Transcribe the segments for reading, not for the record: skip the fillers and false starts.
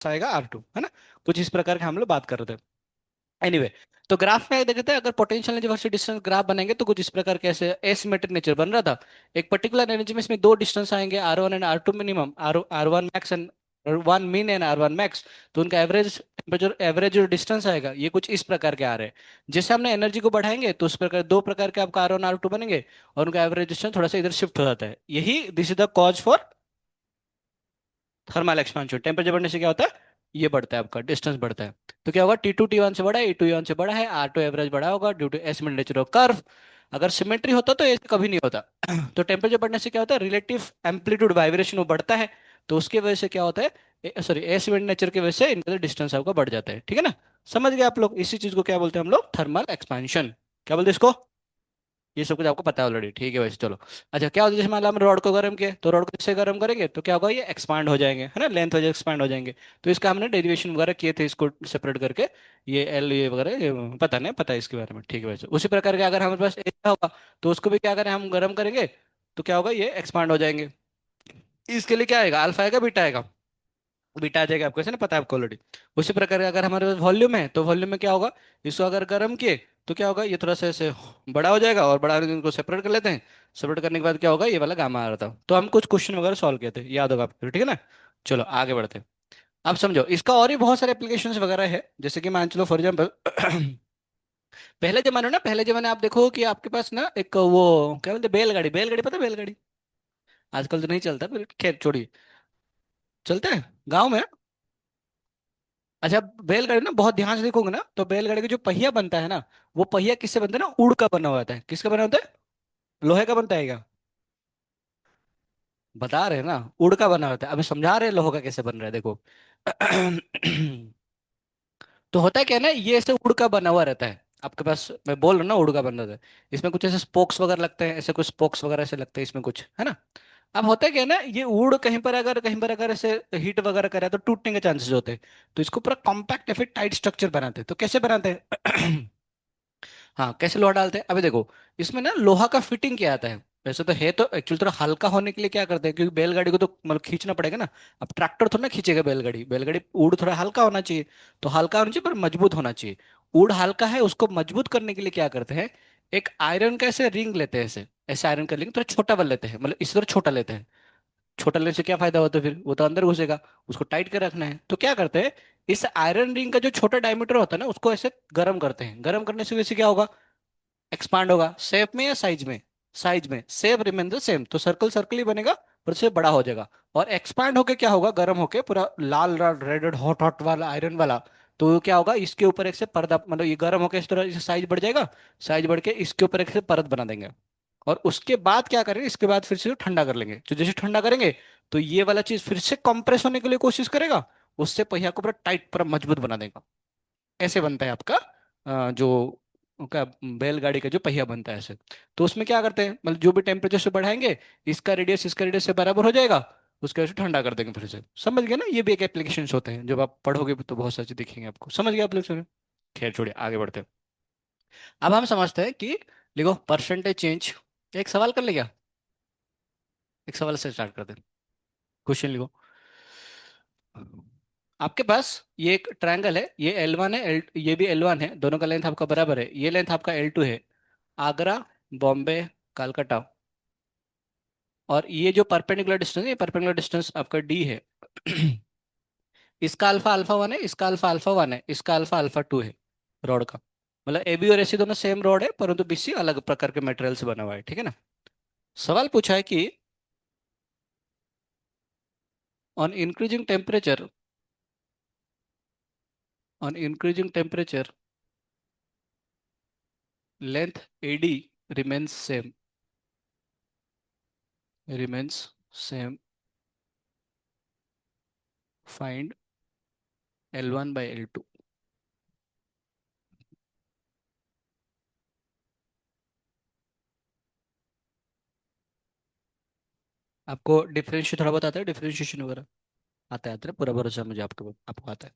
आएगा R2, है ना। कुछ इस प्रकार के हम लोग बात कर रहे थे। एनीवे तो ग्राफ में देखते हैं, अगर potential energy versus distance graph बनेंगे तो कुछ इस प्रकार के ऐसे एसिमेट्रिक नेचर बन रहा था। एक पर्टिकुलर एनर्जी में इसमें दो डिस्टेंस आएंगे, R1 and R2 minimum, r one max and one mean and R1 max. तो उनका एवरेज टेम्परेचर, एवरेज जो डिस्टेंस आएगा, ये कुछ इस प्रकार के आ रहे हैं। जैसे हमने एनर्जी को बढ़ाएंगे तो उस प्रकार दो प्रकार के आपका R1 R2 बनेंगे, और उनका एवरेज डिस्टेंस थोड़ा सा इधर शिफ्ट हो जाता है। यही this is the cause for thermal expansion. Temperature बढ़ने से क्या होता है, ये बढ़ता है, आपका डिस्टेंस बढ़ता है। तो क्या होगा, T2 T1 से बड़ा है, E2 E1 से बड़ा है, R2 एवरेज बड़ा होगा ड्यू टू एसिमेट्रिक कर्व। अगर सिमेट्री होता तो ऐसे कभी नहीं होता। तो टेम्परेचर बढ़ने से क्या होता है, रिलेटिव एम्पलीट्यूड वाइब्रेशन वो बढ़ता है। तो उसके वजह से क्या होता है, सॉरी एसिमेट्रिक नेचर की वजह से इनका डिस्टेंस आपका बढ़ जाता है, ठीक है ना। समझ गए आप लोग, इसी चीज को क्या बोलते हैं हम लोग, थर्मल एक्सपांशन। क्या बोलते हैं इसको, ये सब कुछ आपको पता है ऑलरेडी, ठीक है वैसे चलो। अच्छा क्या होता है, जैसे मान लो हम रॉड को गर्म किए, तो रॉड को जैसे गर्म करेंगे तो क्या होगा, ये एक्सपांड हो जाएंगे, है ना, लेंथ वजह एक्सपांड हो जाएंगे। तो इसका हमने डेरिवेशन वगैरह किए थे, इसको सेपरेट करके, ये एल ये वगैरह ये पता नहीं, पता है इसके बारे में, ठीक है वैसे। उसी प्रकार के अगर हमारे पास एरिया होगा, तो उसको भी क्या करें, हम गर्म करेंगे तो क्या होगा, ये एक्सपांड हो जाएंगे। इसके लिए क्या आएगा, अल्फा आएगा बीटा आएगा, बीटा आ जाएगा आपको, ऐसे ना, पता है आपको ऑलरेडी। उसी प्रकार अगर हमारे पास वॉल्यूम है तो वॉल्यूम में क्या होगा, इसको अगर गर्म किए तो क्या होगा, ये थोड़ा सा ऐसे बड़ा हो जाएगा, और बड़ा होने इनको सेपरेट कर लेते हैं। सेपरेट करने के बाद क्या होगा, ये वाला गामा आ रहा था। तो हम कुछ क्वेश्चन वगैरह सॉल्व किए थे, याद होगा आपको, ठीक है ना। चलो आगे बढ़ते हैं। अब समझो, इसका और भी बहुत सारे एप्लीकेशंस वगैरह है, जैसे कि मान चलो फॉर एग्जाम्पल पहले जमाने में ना, पहले जमाने आप देखो कि आपके पास ना एक वो क्या बोलते हैं, बैलगाड़ी, बैलगाड़ी पता है, बैलगाड़ी। आजकल तो नहीं चलता, पर खैर छोड़िए, चलता है गाँव में। अच्छा, बैलगाड़ी ना बहुत ध्यान से देखोगे ना, तो बैलगाड़ी का जो पहिया बनता है ना, वो पहिया किससे बनता है ना, उड़ का बना हुआ होता है। किसका बना होता है, लोहे का बनता है क्या, बता रहे हैं ना, उड़ का बना होता है। अभी समझा रहे हैं लोहे का कैसे बन रहा है, देखो। तो होता है क्या ना, ये ऐसे उड़ का बना हुआ रहता है आपके पास, मैं बोल रहा हूँ ना उड़ का बना रहता है। इसमें कुछ ऐसे स्पोक्स वगैरह लगते हैं, ऐसे कुछ स्पोक्स वगैरह ऐसे लगते हैं इसमें कुछ, है ना। अब होता है क्या ना, ये उड़ कहीं पर अगर ऐसे हीट वगैरह करे तो टूटने के चांसेस होते हैं। तो इसको पूरा कॉम्पैक्ट या फिर टाइट स्ट्रक्चर बनाते हैं। तो कैसे बनाते हैं, हाँ कैसे लोहा डालते हैं, अभी देखो, इसमें ना लोहा का फिटिंग क्या आता है। वैसे तो है, तो एक्चुअली थोड़ा हल्का होने के लिए क्या करते हैं, क्योंकि बैलगाड़ी को तो मतलब खींचना पड़ेगा ना। अब ट्रैक्टर थोड़ा ना खींचेगा बैलगाड़ी, बैलगाड़ी ऊड़ थोड़ा हल्का होना चाहिए। तो हल्का होना चाहिए पर मजबूत होना चाहिए। ऊड़ हल्का है, उसको मजबूत करने के लिए क्या करते हैं, एक आयरन का ऐसे रिंग लेते हैं, ऐसे ऐसे आयरन का रिंग थोड़ा छोटा वाला लेते हैं, मतलब इस तरह छोटा लेते हैं। छोटा लेने से क्या फायदा होता है, फिर वो तो अंदर घुसेगा, उसको टाइट कर रखना है। तो क्या करते हैं, इस आयरन रिंग का जो छोटा डायमीटर होता है ना, उसको ऐसे गर्म करते हैं। गर्म करने से वैसे क्या होगा, एक्सपांड होगा। शेप में या साइज में, साइज में, शेप रिमेन द सेम, तो सर्कल सर्कल ही बनेगा, पर उससे बड़ा हो जाएगा। और एक्सपांड होके क्या होगा, गर्म होके पूरा लाल लाल रेड रेड हॉट हॉट वाला आयरन वाला। तो वो क्या होगा, इसके ऊपर एक से पर्दा, मतलब ये गर्म होके इस तरह साइज बढ़ जाएगा। साइज बढ़ के इसके ऊपर एक से परत बना देंगे। और उसके बाद क्या करेंगे, इसके बाद फिर से ठंडा कर लेंगे। तो जैसे ठंडा करेंगे, तो ये वाला चीज फिर से कंप्रेस होने के लिए कोशिश करेगा, उससे पहिया को पूरा टाइट पूरा मजबूत बना देगा। ऐसे बनता है आपका जो का बैलगाड़ी का जो पहिया बनता है ऐसे। तो उसमें क्या करते हैं, मतलब जो भी टेम्परेचर से बढ़ाएंगे, इसका रेडियस से बराबर हो जाएगा, उसके वजह से ठंडा कर देंगे फिर से। समझ गए ना, ये भी एक एप्लीकेशन होते हैं, जब आप पढ़ोगे तो बहुत सारी चीज़ दिखेंगे आपको। समझ गए आप लोग सुने। खैर छोड़िए, आगे बढ़ते हैं। अब हम समझते हैं कि लिखो परसेंटेज चेंज। एक सवाल कर ले क्या, एक सवाल से स्टार्ट करते हैं। क्वेश्चन लिखो। आपके पास ये एक ट्रायंगल है, ये L1 है, ये भी L1 है, दोनों का लेंथ आपका बराबर है। ये लेंथ आपका L2 है। आगरा, बॉम्बे, कलकत्ता। और ये जो परपेंडिकुलर डिस्टेंस है, ये परपेंडिकुलर डिस्टेंस आपका D है। इसका अल्फा अल्फा वन है, इसका अल्फा अल्फा वन है, इसका अल्फा अल्फा टू है, रॉड का। मतलब AB और AC दोनों सेम रॉड है, परंतु BC अलग प्रकार के मटेरियल से बना हुआ है, ठीक है ना। सवाल पूछा है कि on increasing temperature, on increasing temperature length AD remains same, remains same, find L1 by L2। आपको डिफरेंशियल थोड़ा बहुत आता है, डिफरेंशिएशन वगैरह आता है, आता है पूरा भरोसा है मुझे आपको, आपको आता है।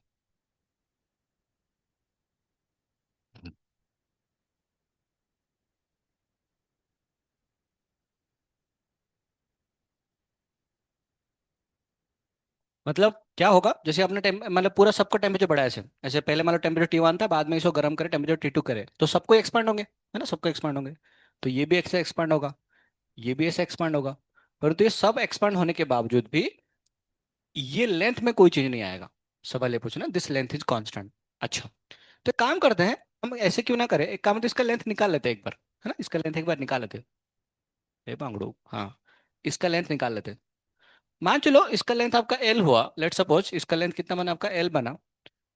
मतलब क्या होगा, जैसे आपने मतलब पूरा सबका टेम्परेचर बढ़ाया ऐसे ऐसे, पहले मान लो टेम्परेचर T1 था, बाद में इसको गर्म करे टेम्परेचर T2 करे, तो सबको एक्सपांड होंगे, है ना, सबको एक्सपांड होंगे। तो ये भी ऐसे एक्सपांड होगा, ये भी ऐसे एक्सपांड होगा। परंतु ये सब एक्सपांड होने के बावजूद भी ये लेंथ में कोई चेंज नहीं आएगा। सवाल ये पूछना, दिस लेंथ इज कांस्टेंट। अच्छा, तो एक काम करते हैं, हम ऐसे क्यों ना करें, एक काम, तो इसका लेंथ निकाल लेते हैं एक बार, है ना, इसका लेंथ एक बार निकाल लेते हैं। ए बांगड़ू, हाँ, इसका लेंथ निकाल लेते हैं। मान चलो इसका लेंथ आपका एल हुआ, लेट सपोज इसका लेंथ कितना बना आपका, एल बना।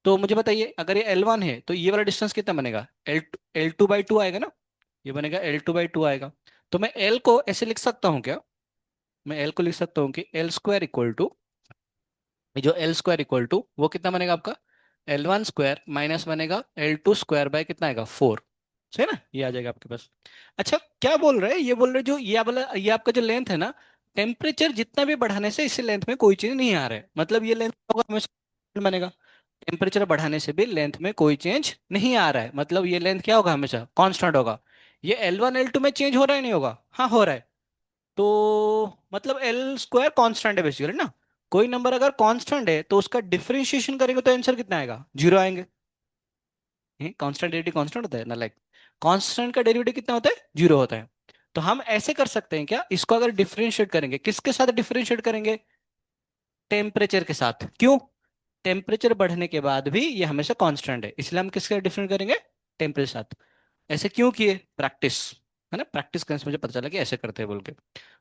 तो मुझे बताइए, अगर ये L1 है तो ये वाला डिस्टेंस कितना बनेगा, L2/2 आएगा ना, ये बनेगा L2/2 आएगा। तो मैं L को ऐसे लिख सकता हूँ क्या, मैं L को लिख सकता हूँ कि L² इक्वल टू वो कितना बनेगा आपका, L1² माइनस बनेगा L2² बाय कितना आएगा, 4। सही है ना, ये आ जाएगा आपके पास। अच्छा, क्या बोल रहे हैं, ये बोल रहे हैं जो ये वाला, ये आपका जो लेंथ है ना, टेम्परेचर जितना भी बढ़ाने से इस लेंथ में कोई चेंज नहीं आ रहा है, मतलब ये लेंथ होगा हमेशा बनेगा। टेम्परेचर बढ़ाने से भी लेंथ में कोई चेंज नहीं आ रहा है, मतलब ये लेंथ क्या होगा, हमेशा कांस्टेंट होगा। ये L1 L2 में चेंज हो रहा है नहीं होगा, हाँ हो रहा है। तो मतलब L² कांस्टेंट है बेसिकली ना। कोई नंबर अगर कांस्टेंट है तो उसका डिफरेंशिएशन करेंगे तो आंसर कितना आएगा, 0 आएंगे। कांस्टेंट डेरिवेटिव कांस्टेंट होता है ना, लाइक कांस्टेंट का डेरिवेटिव कितना होता है, 0 होता है। तो हम ऐसे कर सकते हैं क्या, इसको अगर डिफरेंशिएट करेंगे, किसके साथ डिफरेंशिएट करेंगे, टेम्परेचर के साथ। क्यों, टेम्परेचर बढ़ने के बाद भी ये हमेशा कांस्टेंट है, इसलिए हम किसके साथ डिफरेंट करेंगे, टेम्परेचर साथ। ऐसे क्यों किए, प्रैक्टिस, है ना, प्रैक्टिस करने से मुझे पता चला कि ऐसे करते हैं बोल के।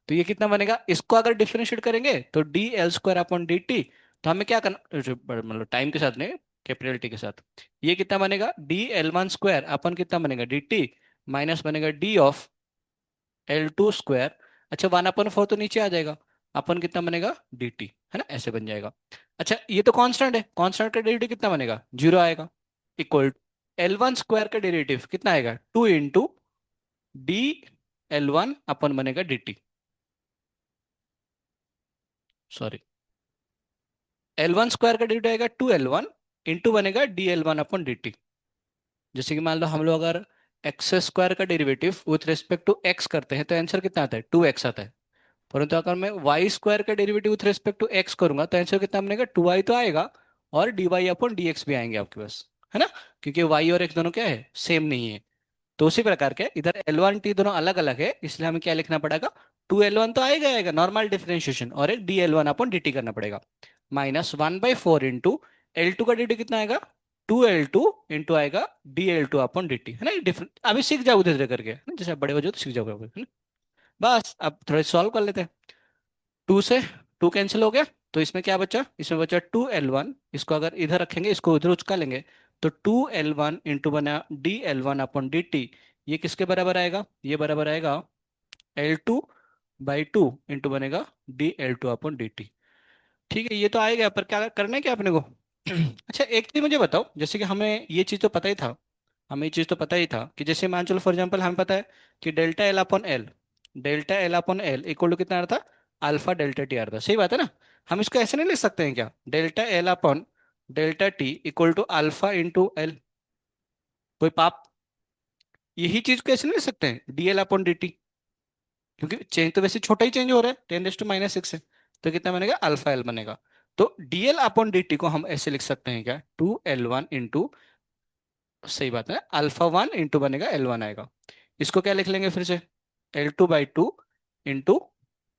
तो ये कितना बनेगा, इसको अगर डिफरेंशिएट करेंगे तो dL² अपॉन dt। तो हमें क्या करना, मतलब टाइम के साथ नहीं, कैपिटल टी के साथ। ये कितना बनेगा, dL1² अपन कितना बनेगा dt, माइनस बनेगा d/L2²। अच्छा, 1/4 तो नीचे आ जाएगा, अपन कितना बनेगा dt, है ना, ऐसे बन जाएगा। अच्छा, ये तो कांस्टेंट है, कांस्टेंट का डेरिवेटिव कितना बनेगा, 0 आएगा। इक्वल L1² का डेरिवेटिव कितना आएगा, 2 × d L1 अपन बनेगा dt, सॉरी, L1² का डेरिवेटिव आएगा 2L1 इंटू बनेगा dL1/dt। जैसे कि मान लो हम लोग अगर x² का derivative with respect to x करते हैं तो आंसर कितना आता है, 2x आता है। परंतु अगर मैं y² का derivative with respect to x करूंगा तो आंसर कितना बनेगा, 2y तो आएगा, और dy/dx भी आएंगे आपके पास, है ना, क्योंकि y और x दोनों क्या है, सेम नहीं है। तो उसी प्रकार के इधर L1 T दोनों अलग अलग है, इसलिए हमें क्या लिखना पड़ेगा, 2L1 तो आएगा आएगा नॉर्मल डिफरेंशिएशन, और एक dL1/dt करना पड़ेगा, -1/4 इंटू L2 का dt कितना आएगा, 2L2 इंटू आएगा dL2/dt, है ना, ये डिफरेंट अभी सीख जाओ धीरे धीरे करके, है ना, जैसे आप बड़े हो जाओ तो सीख जाओगे, है ना। बस अब थोड़े सॉल्व कर लेते हैं। 2 से 2 कैंसिल हो गया, तो इसमें क्या बचा, इसमें बचा 2L1, इसको अगर इधर रखेंगे इसको उधर उचका लेंगे, तो 2L1 इंटू बना dL1/dt। ये किसके बराबर आएगा, ये बराबर आएगा L2/2 इंटू बनेगा dL2/dt। ठीक है, ये तो आएगा, पर क्या करना है क्या अपने को। अच्छा, एक चीज मुझे बताओ, जैसे कि हमें ये चीज तो पता ही था, हमें ये चीज तो पता ही था कि जैसे मान चलो फॉर एग्जाम्पल हमें पता है कि डेल्टा L/L इक्वल टू कितना आ रहा था, α∆t आ रहा था, सही बात है ना। हम इसको ऐसे नहीं लिख सकते हैं क्या, delta L/Δt equal to α × L, कोई पाप, यही चीज को ऐसे नहीं लिख सकते हैं dL/dt, क्योंकि चेंज तो वैसे छोटा ही चेंज हो रहा है, 10⁻⁻⁶ है, तो कितना बनेगा, α L बनेगा। तो dL/dt को हम ऐसे लिख सकते हैं क्या, 2L1 इंटू, सही बात है, α1 इंटू बनेगा L1 आएगा। इसको क्या लिख लेंगे फिर से, L2/2 इंटू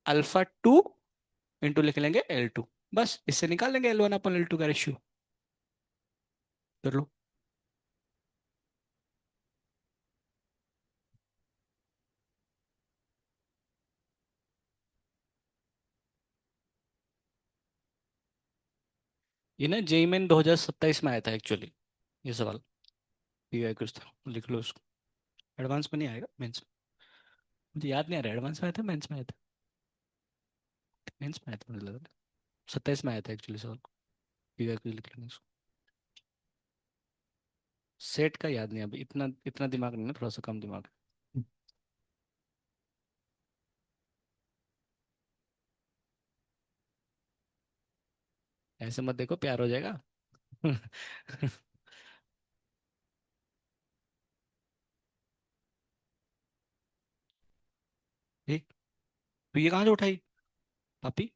α2 इंटू लिख लेंगे L2। बस इससे निकाल लेंगे L1/L2 का रेशियो, कर लो। ये ना जेई मेन 2027 में आया था एक्चुअली, ये सवाल, पीआई कुछ था, लिख लो उसको। एडवांस में नहीं आएगा, मेंस में, मुझे याद नहीं आ रहा एडवांस में आया था मेंस में आया था, मेंस में आया था मुझे लग रहा है, 27 में आया था एक्चुअली सवाल, पीआई कुछ लिख लेंगे उसको। सेट का याद नहीं, अभी इतना इतना दिमाग नहीं ना, थोड़ा सा कम दिमाग है। ऐसे मत देखो, प्यार हो जाएगा। ठीक, तो ये कहाँ से उठाई, पापी,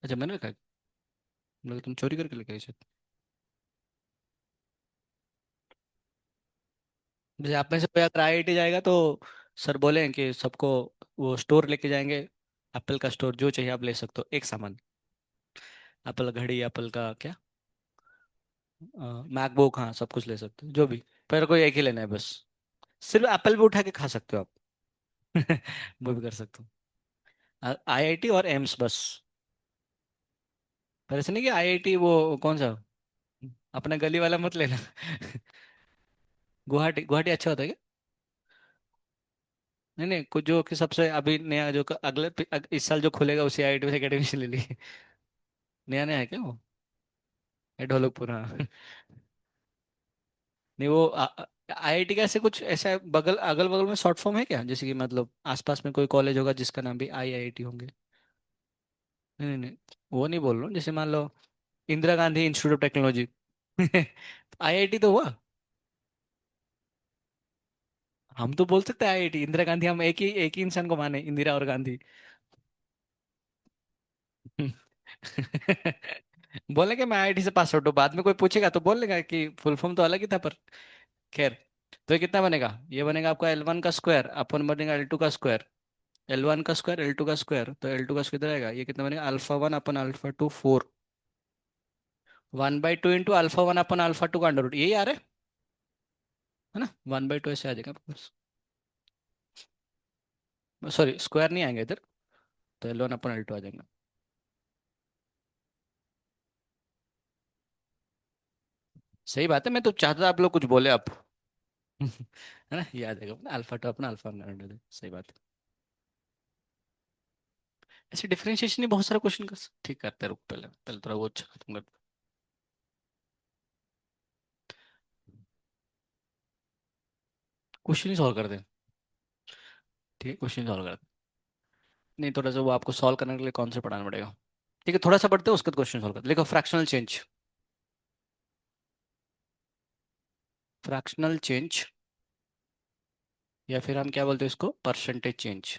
अच्छा मैंने रखा है। मतलब तुम चोरी करके लेके आई शायद। जैसे आप में से कोई अगर आईआईटी जाएगा तो सर बोले कि सबको वो स्टोर लेके जाएंगे, एप्पल का स्टोर, जो चाहिए आप ले सकते हो एक सामान। एप्पल घड़ी, एप्पल का क्या, मैकबुक, हाँ सब कुछ ले सकते हो जो भी, पर कोई एक ही लेना है बस। सिर्फ एप्पल भी उठा के खा सकते हो आप। वो भी कर सकते हो, आईआईटी और एम्स बस। पर ऐसे नहीं कि आईआईटी वो कौन सा, अपना गली वाला मत लेना। गुवाहाटी, गुवाहाटी अच्छा होता है क्या? नहीं नहीं, कुछ जो कि सबसे अभी नया जो इस साल जो खुलेगा उसी आईआईटी से एकेडमी से ले ली। नया नया है क्या वो? ये ढोलकपुर, हाँ। नहीं वो आईआईटी का ऐसे कुछ ऐसा बगल अगल बगल में शॉर्ट फॉर्म है क्या, जैसे कि मतलब आसपास में कोई कॉलेज होगा जिसका नाम भी आईआईटी होंगे? नहीं नहीं नहीं, वो नहीं बोल रहा हूँ, जैसे मान लो Indira Gandhi Institute of Technology. IIT तो हुआ। हम तो बोल सकते हैं आईआईटी, इंदिरा गांधी, हम एक ही इंसान को माने, इंदिरा और गांधी। बोलेंगे कि मैं आईआईटी से पास आउट हूँ, बाद में कोई पूछेगा तो बोल लेगा कि फुल फॉर्म तो अलग ही था पर। खैर, तो ये कितना बनेगा, ये बनेगा आपका L1 का स्क्वायर अपन बनेगा L2 का स्क्वायर। L1 का स्क्वायर L2 का स्क्वायर, तो L2 का स्क्वायर कितना आएगा, ये कितना बनेगा, अल्फा 1 अपन अल्फा 2 4, 1/2 इंटू अल्फा 1 अपन अल्फा 2 का अंडर रूट, यही आ रहा है ना, 1/2 ऐसे आ जाएगा आपके पास। सॉरी, स्क्वायर नहीं आएंगे इधर, तो L1 अपन L2 आ जाएगा। सही बात है, मैं तो चाहता था आप लोग कुछ बोले आप। है ना, ये आ जाएगा अल्फा 2 अपना अल्फा 1 का अंडर, सही बात है। ऐसे डिफरेंशिएशन ही बहुत सारा क्वेश्चन कर ठीक करते हैं, रुक पहले पहले थोड़ा वो अच्छा खत्म कर। क्वेश्चन ही सॉल्व कर दें, ठीक है क्वेश्चन सॉल्व कर दें। नहीं, थोड़ा सा वो आपको सॉल्व करने के लिए कौन से पढ़ाना पड़ेगा। ठीक है, थोड़ा सा पढ़ते हैं उसके बाद क्वेश्चन सॉल्व करते हैं। देखो, फ्रैक्शनल चेंज, फ्रैक्शनल चेंज, या फिर हम क्या बोलते हैं इसको, परसेंटेज चेंज।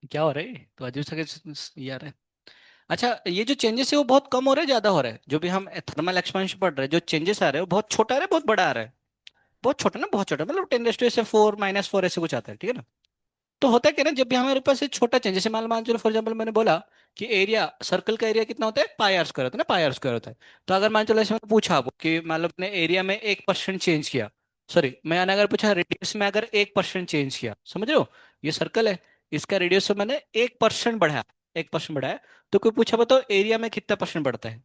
क्या हो रहा है, तो अजीब सा ये आ रहा है। अच्छा, ये जो चेंजेस है वो बहुत कम हो रहे हैं, ज्यादा हो रहा है, जो भी हम थर्मल एक्सपेंशन पढ़ रहे हैं, जो चेंजेस आ रहे हैं वो बहुत छोटा आ रहा है, बहुत बड़ा आ रहा है। बहुत छोटा ना, बहुत छोटा, मतलब 10⁻⁴ -4 ऐसे कुछ आता है, ठीक है ना। तो होता है क्या ना, जब भी हमारे पास ये छोटा चेंज, जैसे मान चलो फॉर एग्जाम्पल मैंने बोला कि एरिया, सर्कल का एरिया कितना होता है, पाई r² होता है ना, पाई r² होता है। तो अगर मान चलो ऐसे मैंने पूछा आपको कि मान लो अपने एरिया में 1% चेंज किया, सॉरी मैंने अगर पूछा रेडियस में अगर 1% चेंज किया, समझ रहे हो, ये सर्कल है, इसका रेडियस से मैंने 1% बढ़ाया, 1% बढ़ाया, तो कोई पूछा बताओ एरिया में कितना परसेंट बढ़ता है।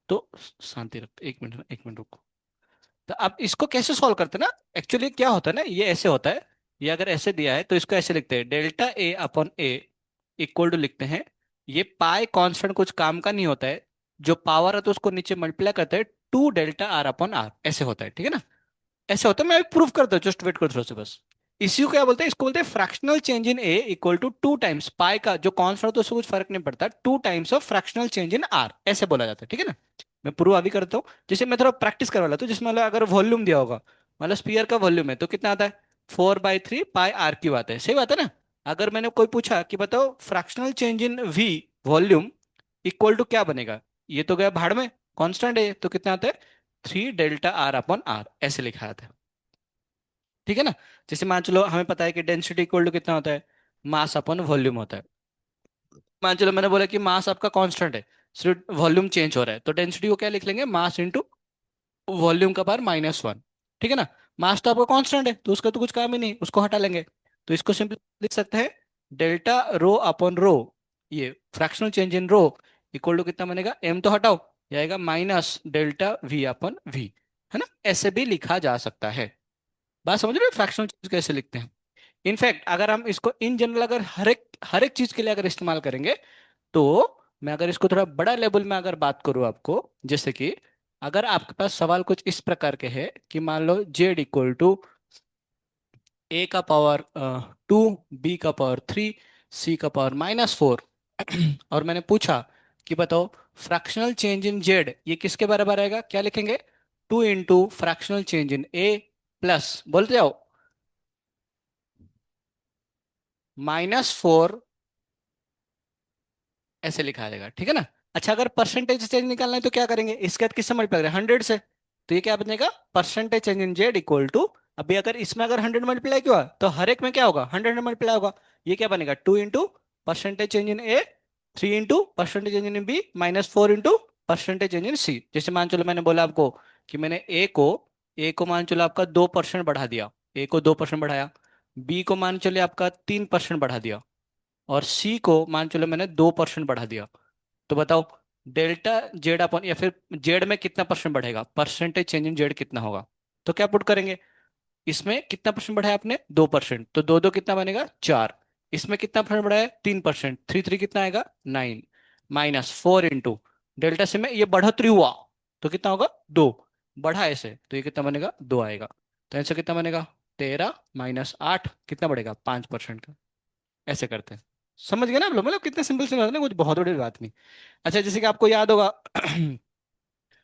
तो शांति रख, 1 मिनट, 1 मिनट रुको। तो अब इसको कैसे सॉल्व करते हैं ना, एक्चुअली क्या होता है ना, ये ऐसे होता है, ये अगर ऐसे दिया है तो इसको ऐसे लिखते हैं, Δ A/A इक्वल टू लिखते हैं, ये पाई कांस्टेंट कुछ काम का नहीं होता है, जो पावर है तो उसको नीचे मल्टीप्लाई करते हैं, 2Δr/r, ऐसे होता है, ठीक है ना। ऐसे होता है, मैं प्रूफ करता हूँ, जस्ट वेट करो थोड़ा सा बस। इसी को क्या बोलते हैं, इसको बोलते हैं fractional change in a equal to 2 times pi का जो कांस्टेंट होता है उससे कुछ फर्क नहीं पड़ता, 2 times of fractional change in are, ऐसे बोला जाता है, ठीक है ना। मैं प्रूव अभी करता हूँ, जैसे मैं थोड़ा प्रैक्टिस करवा लेता हूँ, जिसमें मतलब अगर वॉल्यूम दिया होगा, मतलब स्पीयर का वॉल्यूम है तो कितना आता है, 4/3 पाई r³ आता है, सही बात है ना। अगर मैंने कोई पूछा कि बताओ fractional change in v volume equal to क्या बनेगा, ये तो गया भाड़ में, कांस्टेंट है तो कितना आता है, 3Δr/r, ऐसे लिखा आता है, ठीक है ना। जैसे मान चलो हमें पता है कि डेंसिटी इक्वल टू कितना होता है, मास अपन वॉल्यूम होता है। मान चलो मैंने बोला कि मास आपका कांस्टेंट है, सिर्फ वॉल्यूम चेंज हो रहा है, तो डेंसिटी को क्या लिख लेंगे, मास इंटू वॉल्यूम का पावर -1, ठीक है ना। मास तो आपका कांस्टेंट है तो उसका तो कुछ काम ही नहीं, उसको हटा लेंगे, तो इसको सिंपल लिख सकते हैं, Δ ρ/ρ, ये fractional change in rho equal to कितना बनेगा, m तो हटाओ, ये आएगा -Δv/v, है ना, ऐसे भी लिखा जा सकता है। बात समझ रहे हो फ्रैक्शनल चेंज कैसे लिखते हैं। इनफैक्ट अगर हम इसको इन जनरल अगर हर एक चीज के लिए अगर इस्तेमाल करेंगे, तो मैं अगर इसको थोड़ा बड़ा लेवल में अगर बात करूं आपको, जैसे कि अगर आपके पास सवाल कुछ इस प्रकार के है कि मान लो z इक्वल टू A का पावर 2, B का पावर 3, C का पावर -4, और मैंने पूछा कि बताओ फ्रैक्शनल चेंज इन z ये किसके बराबर आएगा, क्या लिखेंगे, two into fractional change in A plus बोलते जाओ -4 ऐसे लिखा जाएगा, ठीक है ना। अच्छा, अगर परसेंटेज चेंज निकालना है तो क्या करेंगे, इसके बाद किससे मल्टीप्लाई करें, 100 से। तो ये क्या बनेगा, percentage change in z equal to, अभी अगर इसमें अगर 100 मल्टीप्लाई किया तो हर एक में क्या होगा, 100 मल्टीप्लाई होगा। ये क्या बनेगा, 2 into percentage change in A, 3 into percentage change in B, -4 into percentage change in C. जैसे मान चलो मैंने बोला आपको कि मैंने ए को मान चलो आपका 2% बढ़ा दिया, ए को 2% बढ़ाया, बी को मान चलो आपका 3% बढ़ा दिया, और सी को मान चलो मैंने 2% बढ़ा दिया। तो बताओ डेल्टा जेड अपन, या फिर जेड में कितना परसेंट बढ़ेगा, परसेंटेज चेंज इन जेड कितना होगा। तो क्या पुट करेंगे, इसमें कितना परसेंट बढ़ाया आपने, 2%, तो दो दो कितना बनेगा, 4। इसमें कितना परसेंट बढ़ाया, 3%, थ्री थ्री कितना आएगा, 9, -4 इंटू डेल्टा से में ये बढ़ोतरी हुआ तो कितना होगा, 2, बढ़ा ऐसे तो ये कितना बनेगा, 2 आएगा। तो आंसर कितना बनेगा, 13 -8 कितना बढ़ेगा, 5% का। ऐसे करते हैं। समझ गए ना आप लोग, मतलब कितने सिंपल सिंपल है ना, कुछ बहुत बड़ी बात नहीं। अच्छा, जैसे कि आपको याद होगा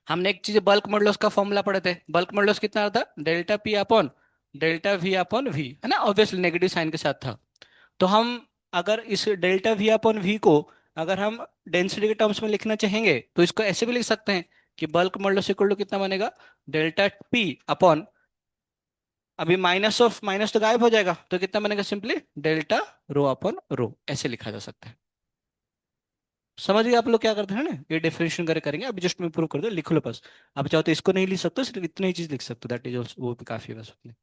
हमने एक चीज बल्क मॉडुलस का फॉर्मूला पढ़े थे, बल्क मॉडुलस कितना आता, delta p upon delta v upon v, है ना, ऑब्वियसली नेगेटिव साइन के साथ था। तो हम अगर इस डेल्टा वी अपॉन वी को अगर हम डेंसिटी के टर्म्स में लिखना चाहेंगे तो इसको ऐसे भी लिख सकते हैं कि बल्क मॉडुलस इक्वल टू कितना बनेगा, डेल्टा पी अपॉन, अभी माइनस ऑफ माइनस तो गायब हो जाएगा तो कितना बनेगा, simply delta rho upon rho, ऐसे लिखा जा सकता है। समझ गए आप लोग क्या करते हैं ना, ये डिफरेंशिएशन करे करेंगे, अभी जस्ट मैं प्रूव कर दो, लिख लो बस। आप चाहो तो इसको नहीं लिख सकते, सिर्फ इतनी ही चीज लिख सकते हो, दैट इज ऑल्सो, वो भी काफी है बस उतनी।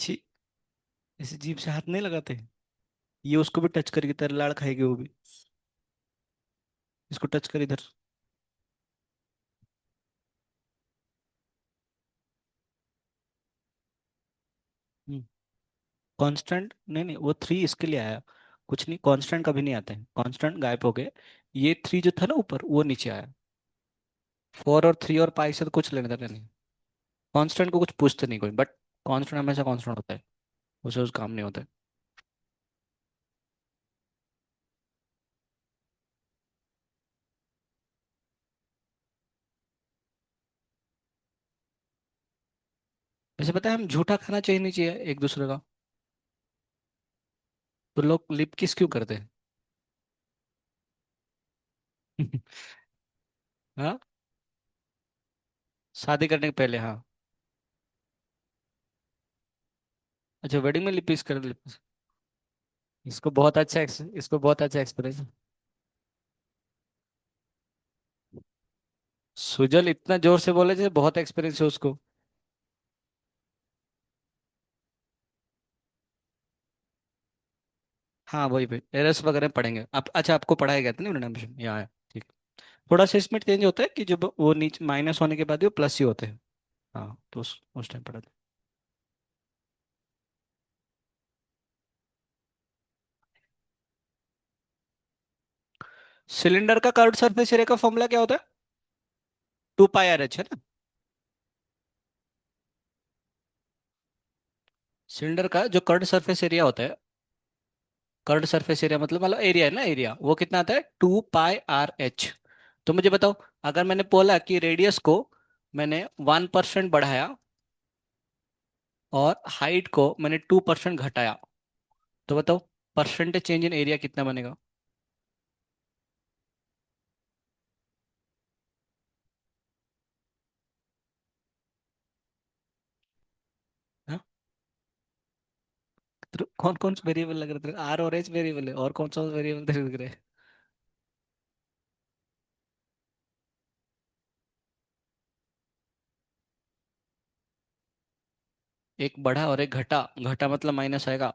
छी, ऐसे जीभ से हाथ नहीं लगाते, ये उसको भी टच करेगी, तेरा लाड़ खाएगी वो भी। इसको टच कर इधर। कांस्टेंट नहीं नहीं, वो 3 इसके लिए आया, कुछ नहीं, कांस्टेंट कभी नहीं आते हैं, कांस्टेंट गायब हो गए। ये 3 जो था ना ऊपर वो नीचे आया। 4 और 3 और पाई से तो कुछ लेने देने नहीं, कांस्टेंट को कुछ पूछते नहीं कोई, बट कांस्टेंट हमेशा कांस्टेंट होता है, उसे उस काम नहीं होता है। वैसे पता है हम झूठा खाना चाहिए नहीं चाहिए एक दूसरे का, तो लोग लिप किस क्यों करते हैं हाँ, शादी करने के पहले, हाँ। अच्छा, वेडिंग में लिप किस कर, लिप इसको बहुत अच्छा एक्सपीरियंस। सुजल इतना जोर से बोले जैसे बहुत एक्सपीरियंस है उसको। हाँ वही पे एरर्स वगैरह पढ़ेंगे आप, अच्छा आपको पढ़ाया गया था ना डिनोमिनेशन, यहाँ है, ठीक। थोड़ा सा इसमें चेंज होता है कि जब वो नीचे माइनस होने के बाद वो प्लस ही होते हैं। हाँ तो उस टाइम पढ़ा था। सिलेंडर का कर्व्ड सरफेस एरिया का फॉर्मूला क्या होता है, 2πRh है ना। सिलेंडर का जो कर्व्ड सरफेस एरिया होता है, कर्व्ड सरफेस एरिया मतलब एरिया है ना, एरिया वो कितना आता है, 2πRh। तो मुझे बताओ, अगर मैंने बोला कि रेडियस को मैंने 1% बढ़ाया और हाइट को मैंने 2% घटाया, तो बताओ परसेंटेज चेंज इन एरिया कितना बनेगा। हाँ? तो कौन कौन से वेरिएबल लग रहे थे, आर और एच वेरिएबल है, और कौन सा वेरिएबल लग रहे हैं। एक बढ़ा और एक घटा, घटा मतलब माइनस आएगा।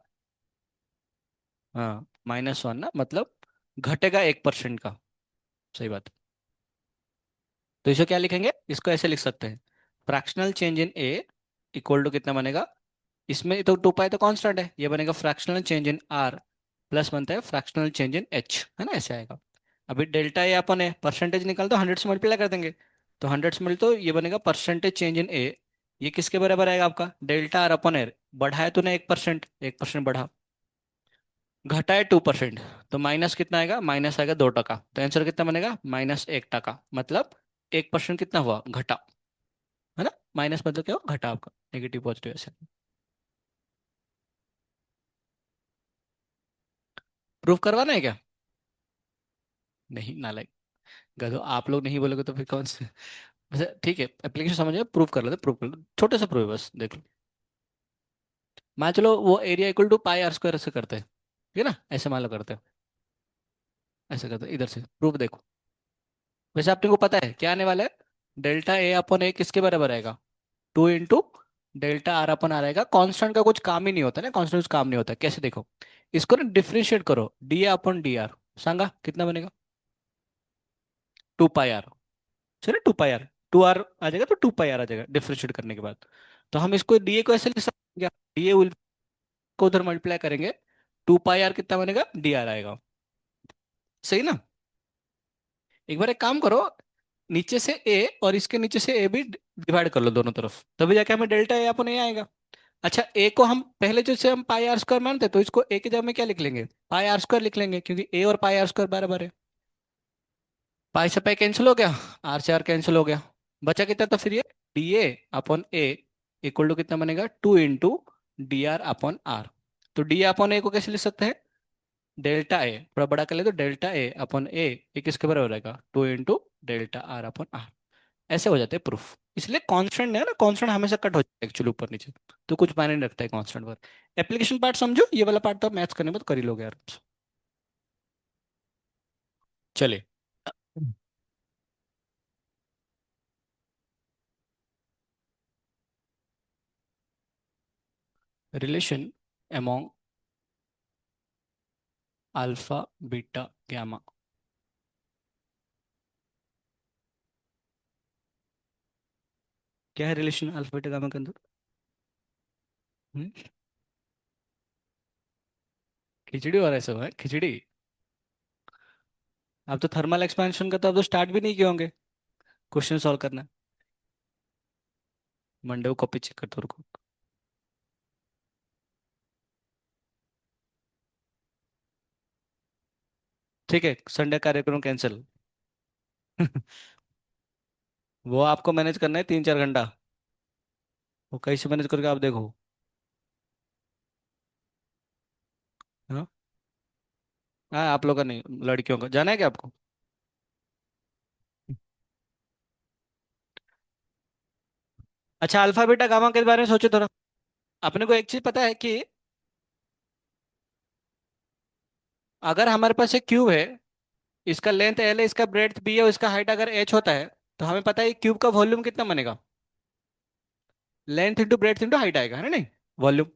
हाँ -1 ना, मतलब घटेगा 1% का। सही बात। तो इसे क्या लिखेंगे, इसको ऐसे लिख सकते हैं, fractional change in a equal to कितना बनेगा, इसमें तो 2 पाई तो कांस्टेंट है, ये बनेगा fractional change in are plus बनता है फ्रैक्शनल चेंज इन एच, है ना, ऐसे आएगा। अभी डेल्टा ए अपन है, परसेंटेज निकाल तो 100 से मल्टीप्लाई कर देंगे, तो 100 से मल्टी तो ये बनेगा परसेंटेज चेंज इन ए। ये किसके बराबर आएगा आपका, डेल्टा आर अपन एर, बढ़ा है तूने 1%, 1% बढ़ा, घटा है 2%, तो माइनस कितना आएगा, माइनस आएगा 2%, तो आंसर कितना बनेगा, -1%, मतलब 1% कितना हुआ, घटा, है ना। माइनस मतलब क्या हुआ, घटा आपका, नेगेटिव पॉजिटिव ऐसे। प्रूफ करवाना है क्या? नहीं नालायक, गधो, आप लोग नहीं बोलोगे तो फिर कौन से। वैसे ठीक है, एप्लीकेशन समझ, प्रूफ कर लेते, प्रूफ कर लो, छोटे से प्रूफ है बस, देख लो। मान चलो वो area equal to pi r square ऐसे करते हैं, ठीक है ना, ऐसे मान लो करते हैं, ऐसे करते हैं, इधर से प्रूफ देखो। वैसे आपने को पता है क्या आने वाला है, डेल्टा ए अपॉन ए किसके बराबर आएगा, 2 इंटू डेल्टा आर अपन आ रहेगा, कांस्टेंट का कुछ काम ही नहीं होता ना, कांस्टेंट कुछ काम नहीं होता, कैसे देखो, इसको ना डिफरेंशिएट करो, डी ए अपॉन डी आर, सांगा कितना बनेगा, 2 पाई आर, चलो 2 पाई आर, 2 आर आ जाएगा तो 2 पाई आर आ जाएगा डिफरेंशिएट करने के बाद। तो हम इसको डीए को ऐसे लिख सकते हैं, डीए को उधर मल्टीप्लाई करेंगे, 2 पाई आर कितना बनेगा, डी आर आएगा, सही ना। एक बार एक काम करो, नीचे से ए और इसके नीचे से ए भी डिवाइड कर लो दोनों तरफ, तभी जाके हमें डेल्टा ए अपन ए आएगा। अच्छा ए को हम पहले जैसे हम पाई आर स्क्वायर मानते तो इसको ए की जगह में क्या लिख लेंगे, पाई आर स्क्वायर लिख लेंगे, क्योंकि ए और पाई आर स्क्वायर बराबर है। पाई से पाई कैंसिल हो गया, आर से आर कैंसिल हो गया, बचा कितना, तो फिर ये d A upon a equal to कितना बनेगा, 2 into d r upon r. तो डी अपॉन ए को कैसे लिख सकते हैं, डेल्टा ए, थोड़ा बड़ा कर ले तो डेल्टा ए अपॉन ए, ये किसके बराबर रहेगा, 2 into delta r upon r, ऐसे हो जाते हैं प्रूफ। इसलिए कांस्टेंट है ना, कांस्टेंट हमेशा कट हो जाता है एक्चुअली ऊपर नीचे, तो कुछ मायने नहीं रखता है कांस्टेंट पर। एप्लीकेशन पार्ट समझो, ये वाला पार्ट तो मैथ्स करने में तो कर ही लोगे यार। चलिए, relation among alpha beta gamma, क्या है रिलेशन अल्फा बीटा गामा के अंदर? हम्म? खिचड़ी हो रहा है सब, है खिचड़ी। अब तो थर्मल एक्सपेंशन का तो अब तो स्टार्ट भी नहीं किए होंगे क्वेश्चन सॉल्व करना। मंडे को कॉपी चेक करते रुको। ठीक है, संडे कार्यक्रम कैंसिल। वो आपको मैनेज करना है 3-4 घंटा, वो कैसे मैनेज करके आप देखो। हाँ, हाँ आप लोग का नहीं, लड़कियों का जाना है क्या आपको? अच्छा, अल्फा बीटा गामा के बारे में सोचो थोड़ा। अपने को एक चीज पता है कि अगर हमारे पास एक क्यूब है, इसका लेंथ एल है, इसका ब्रेड्थ बी है और इसका हाइट अगर एच होता है, तो हमें पता है क्यूब का वॉल्यूम कितना बनेगा, length into breadth into height आएगा, है ना, नहीं, volume,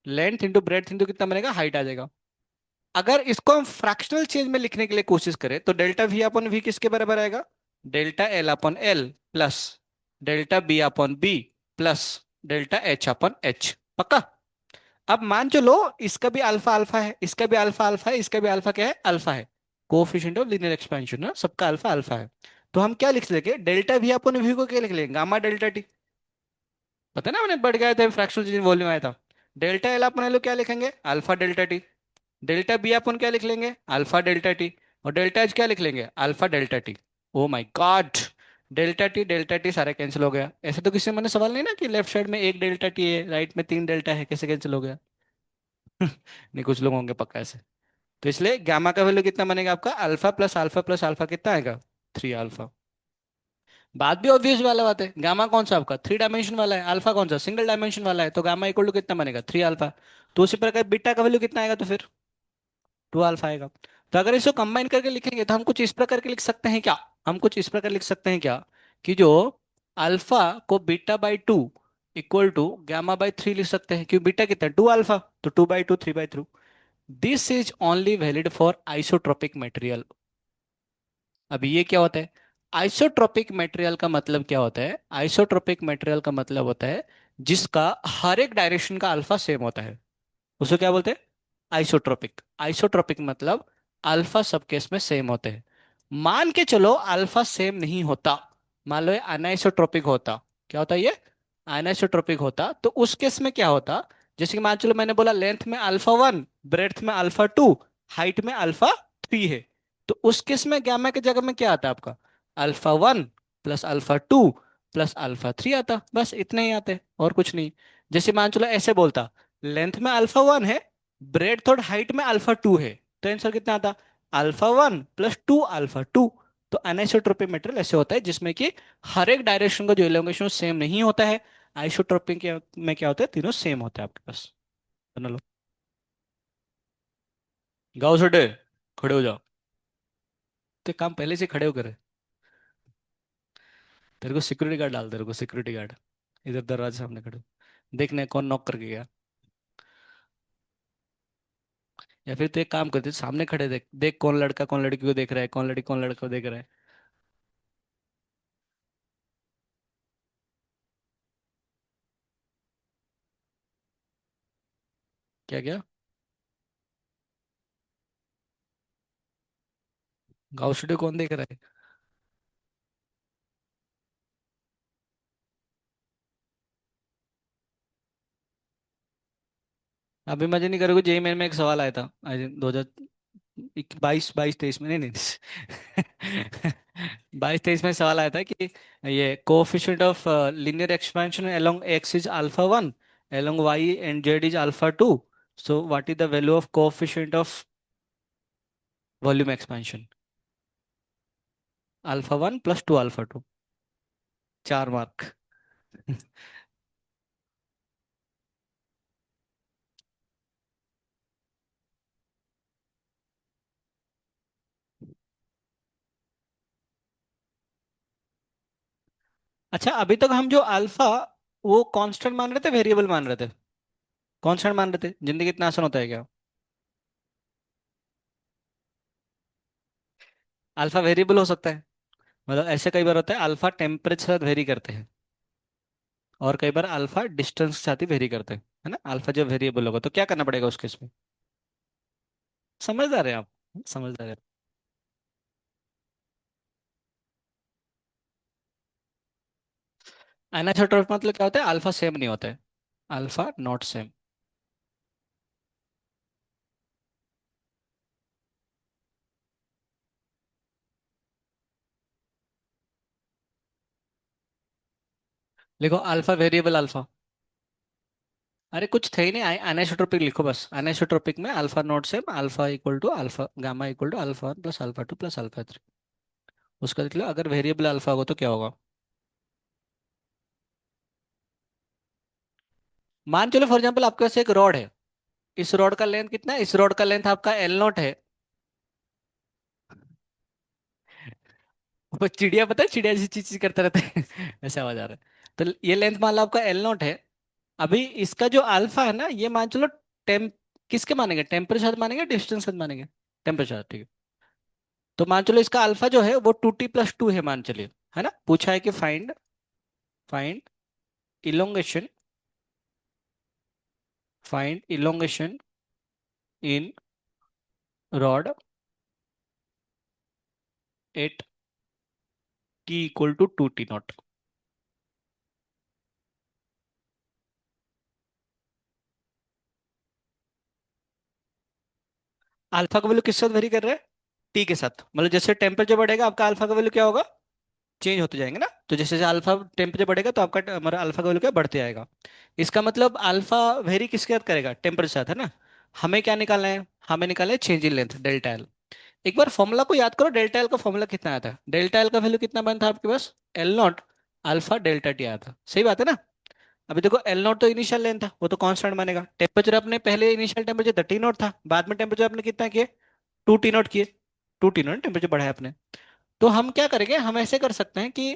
length into breadth into कितना बनेगा, हाइट आ जाएगा। अगर इसको हम फ्रैक्शनल चेंज में लिखने के लिए कोशिश करें तो डेल्टा वी अपॉन वी किसके बराबर आएगा, delta l upon l plus delta b upon b plus delta h upon h, पक्का। अब मान चलो इसका भी अल्फा अल्फा है, इसका भी अल्फा अल्फा है, इसका भी अल्फा क्या है, अल्फा है, कोफिशिएंट ऑफ लीनियर एक्सपेंशन ना, सबका अल्फा अल्फा है। तो हम क्या लिख लेंगे, डेल्टा वी अपॉन वी को क्या लिख लेंगे, गामा डेल्टा टी, पता है ना, हमने बढ़ गए थे फ्रैक्शनल चेंज वॉल्यूम आया था। डेल्टा एल अपॉन एल क्या लिखेंगे, alpha delta T, delta B अपन क्या लिख लेंगे, अल्फा डेल्टा टी, और डेल्टा एच क्या लिख लेंगे, alpha delta T. Oh my god, delta T सारे कैंसिल हो गया, ऐसे तो किसी मैंने सवाल नहीं ना कि लेफ्ट साइड में एक डेल्टा टी है, राइट में 3 डेल्टा है, कैसे कैंसिल हो गया। नहीं, कुछ लोग होंगे पक्का ऐसे। तो इसलिए गामा का वैल्यू कितना बनेगा आपका, अल्फा प्लस अल्फा कितना आएगा, 3 अल्फा। बात भी ऑब्वियस वाला बात है, गामा कौन सा आपका 3 डायमेंशन वाला है, अल्फा कौन सा सिंगल डायमेंशन वाला है, तो गामा इक्वल टू कितना बनेगा, 3 अल्फा। तो उसी प्रकार बीटा का वैल्यू कितना आएगा, तो फिर 2 अल्फा आएगा। तो अगर इसको कंबाइन करके लिखेंगे तो हम कुछ इस प्रकार के लिख सकते हैं क्या, हम कुछ इस प्रकार लिख सकते हैं क्या, कि जो अल्फा को beta by 2 equal to gamma by three लिख सकते हैं, क्योंकि बीटा कितना है, टू अल्फा, तो two by two, three by three. This is only valid for isotropic material. अभी ये क्या होता है, आइसोट्रोपिक मटेरियल का मतलब क्या होता है, आइसोट्रोपिक मटेरियल का मतलब होता है जिसका हर एक डायरेक्शन का अल्फा सेम होता है, उसको क्या बोलते हैं, आइसोट्रोपिक। आइसोट्रोपिक मतलब अल्फा सब केस में सेम होते हैं। मान के चलो अल्फा सेम नहीं होता, मान लो ये अनाइसोट्रोपिक होता, क्या होता है ये, अनाइसोट्रोपिक होता, तो उस केस में क्या होता, जैसे कि मान चलो मैंने बोला लेंथ में अल्फा वन, ब्रेड्थ में अल्फा टू, हाइट में अल्फा थ्री है, तो उस केस में गामा की जगह में क्या आता है आपका, alpha one plus alpha two plus alpha three आता, बस इतने ही आते हैं और कुछ नहीं। जैसे मान चलो ऐसे बोलता, लेंथ में अल्फा वन है, ब्रेड थोड़ हाइट में अल्फा टू है, तो आंसर कितना आता, alpha one plus two alpha to. तो अनिसोट्रोपिक मटेरियल ऐसे होता है जिसमें कि हर एक डायरेक्शन का जो इलोंगेशन सेम नहीं होता है। आइसोट्रोपिक में क्या होता है, तीनों सेम होता है आपके पास। बना लो, गाओ छोटे, खड़े हो जाओ। तो काम पहले से खड़े होकर है। तेरे को सिक्योरिटी गार्ड डाल, तेरे को सिक्योरिटी गार्ड, इधर दरवाजे सामने खड़े हो। देखने कौन नॉक करके गया, या फिर तो एक काम करते, सामने खड़े देख, देख कौन लड़का कौन लड़की को देख रहा है, कौन लड़की कौन लड़का को देख रहा है। क्या क्या, गाँव स्टूडियो कौन देख रहा है। अभी मजे नहीं करोगे, जेई मेन में एक सवाल आया था आई थिंक 2022 बाईस तेईस में, नहीं नहीं 22 23 में सवाल आया था कि ये coefficient of linear expansion along x is alpha one, along y and z is alpha two, so what is the value of coefficient of volume expansion, alpha one plus two alpha two, 4 mark. अच्छा, अभी तक हम जो alpha, वो constant मान रहे the variable मान रहे थे, कांस्टेंट मान रहे थे, जिंदगी इतना आसान होता है क्या। अल्फा वेरिएबल हो सकता है, मतलब ऐसे कई बार होता है अल्फा टेम्परेचर के साथ वेरी करते हैं, और कई बार अल्फा डिस्टेंस के साथ ही वेरी करते हैं, है ना। अल्फा जब वेरिएबल होगा तो क्या करना पड़ेगा उस केस में, समझदार है आप, समझदार है। एनाथोट्रोपिक मतलब क्या होता है, अल्फा सेम नहीं होता है, अल्फा नॉट सेम। लिखो अल्फा वेरिएबल अल्फा, अरे कुछ थे ही नहीं, एनाइसोट्रोपिक लिखो बस, एनाइसोट्रोपिक में alpha not same, alpha equal to alpha, gamma equal to alpha one plus alpha two plus alpha three. उसका देख लो, अगर वेरिएबल अल्फा होगा तो क्या होगा। मान चलो फॉर एग्जाम्पल आपके पास एक रॉड है, इस रॉड का लेंथ कितना है, इस रॉड का लेंथ आपका एल नॉट है। वो चिड़िया, पता है चिड़िया जैसी चीज करता रहता है ऐसा आवाज आ रहा है। तो ये लेंथ मान लो आपका एल नॉट है। अभी इसका जो अल्फा है ना, ये मान चलो टेम किसके मानेंगे, टेम्परेचर मानेंगे डिस्टेंस मानेंगे, टेम्परेचर, ठीक है। तो मान चलो इसका अल्फा जो है वो टू टी प्लस टू है मान चलिए, है ना। पूछा है कि find, find elongation, find elongation in rod at t equal to two t not. Alpha का वैल्यू किस साथ वेरी कर रहा है, टी के साथ, मतलब जैसे टेम्परेचर बढ़ेगा आपका अल्फा का वैल्यू क्या होगा, चेंज होते जाएंगे ना। तो जैसे जैसे अल्फा टेम्परेचर बढ़ेगा तो आपका हमारा अल्फा का वैल्यू क्या बढ़ते जाएगा। इसका मतलब अल्फा वेरी किसके साथ करेगा, टेम्परेचर साथ, है ना। हमें क्या निकालना है, हमें निकालना है change in length, delta L. एक बार फॉर्मूला को याद करो, डेल्टा एल का फॉर्मूला कितना आया था, डेल्टा एल का वैल्यू कितना बनता था आपके पास, L not alpha delta T आया था, सही बात है ना। अभी देखो एल नॉट तो इनिशियल लेंथ था, वो तो कांस्टेंट बनेगा। टेम्परेचर अपने पहले इनिशियल टेम्परेचर टी नॉट था, बाद में टेम्परेचर आपने कितना किए, टू टी नॉट किए, टू टी नॉट टेम्परेचर बढ़ाया आपने। तो हम क्या करेंगे, हम ऐसे कर सकते हैं कि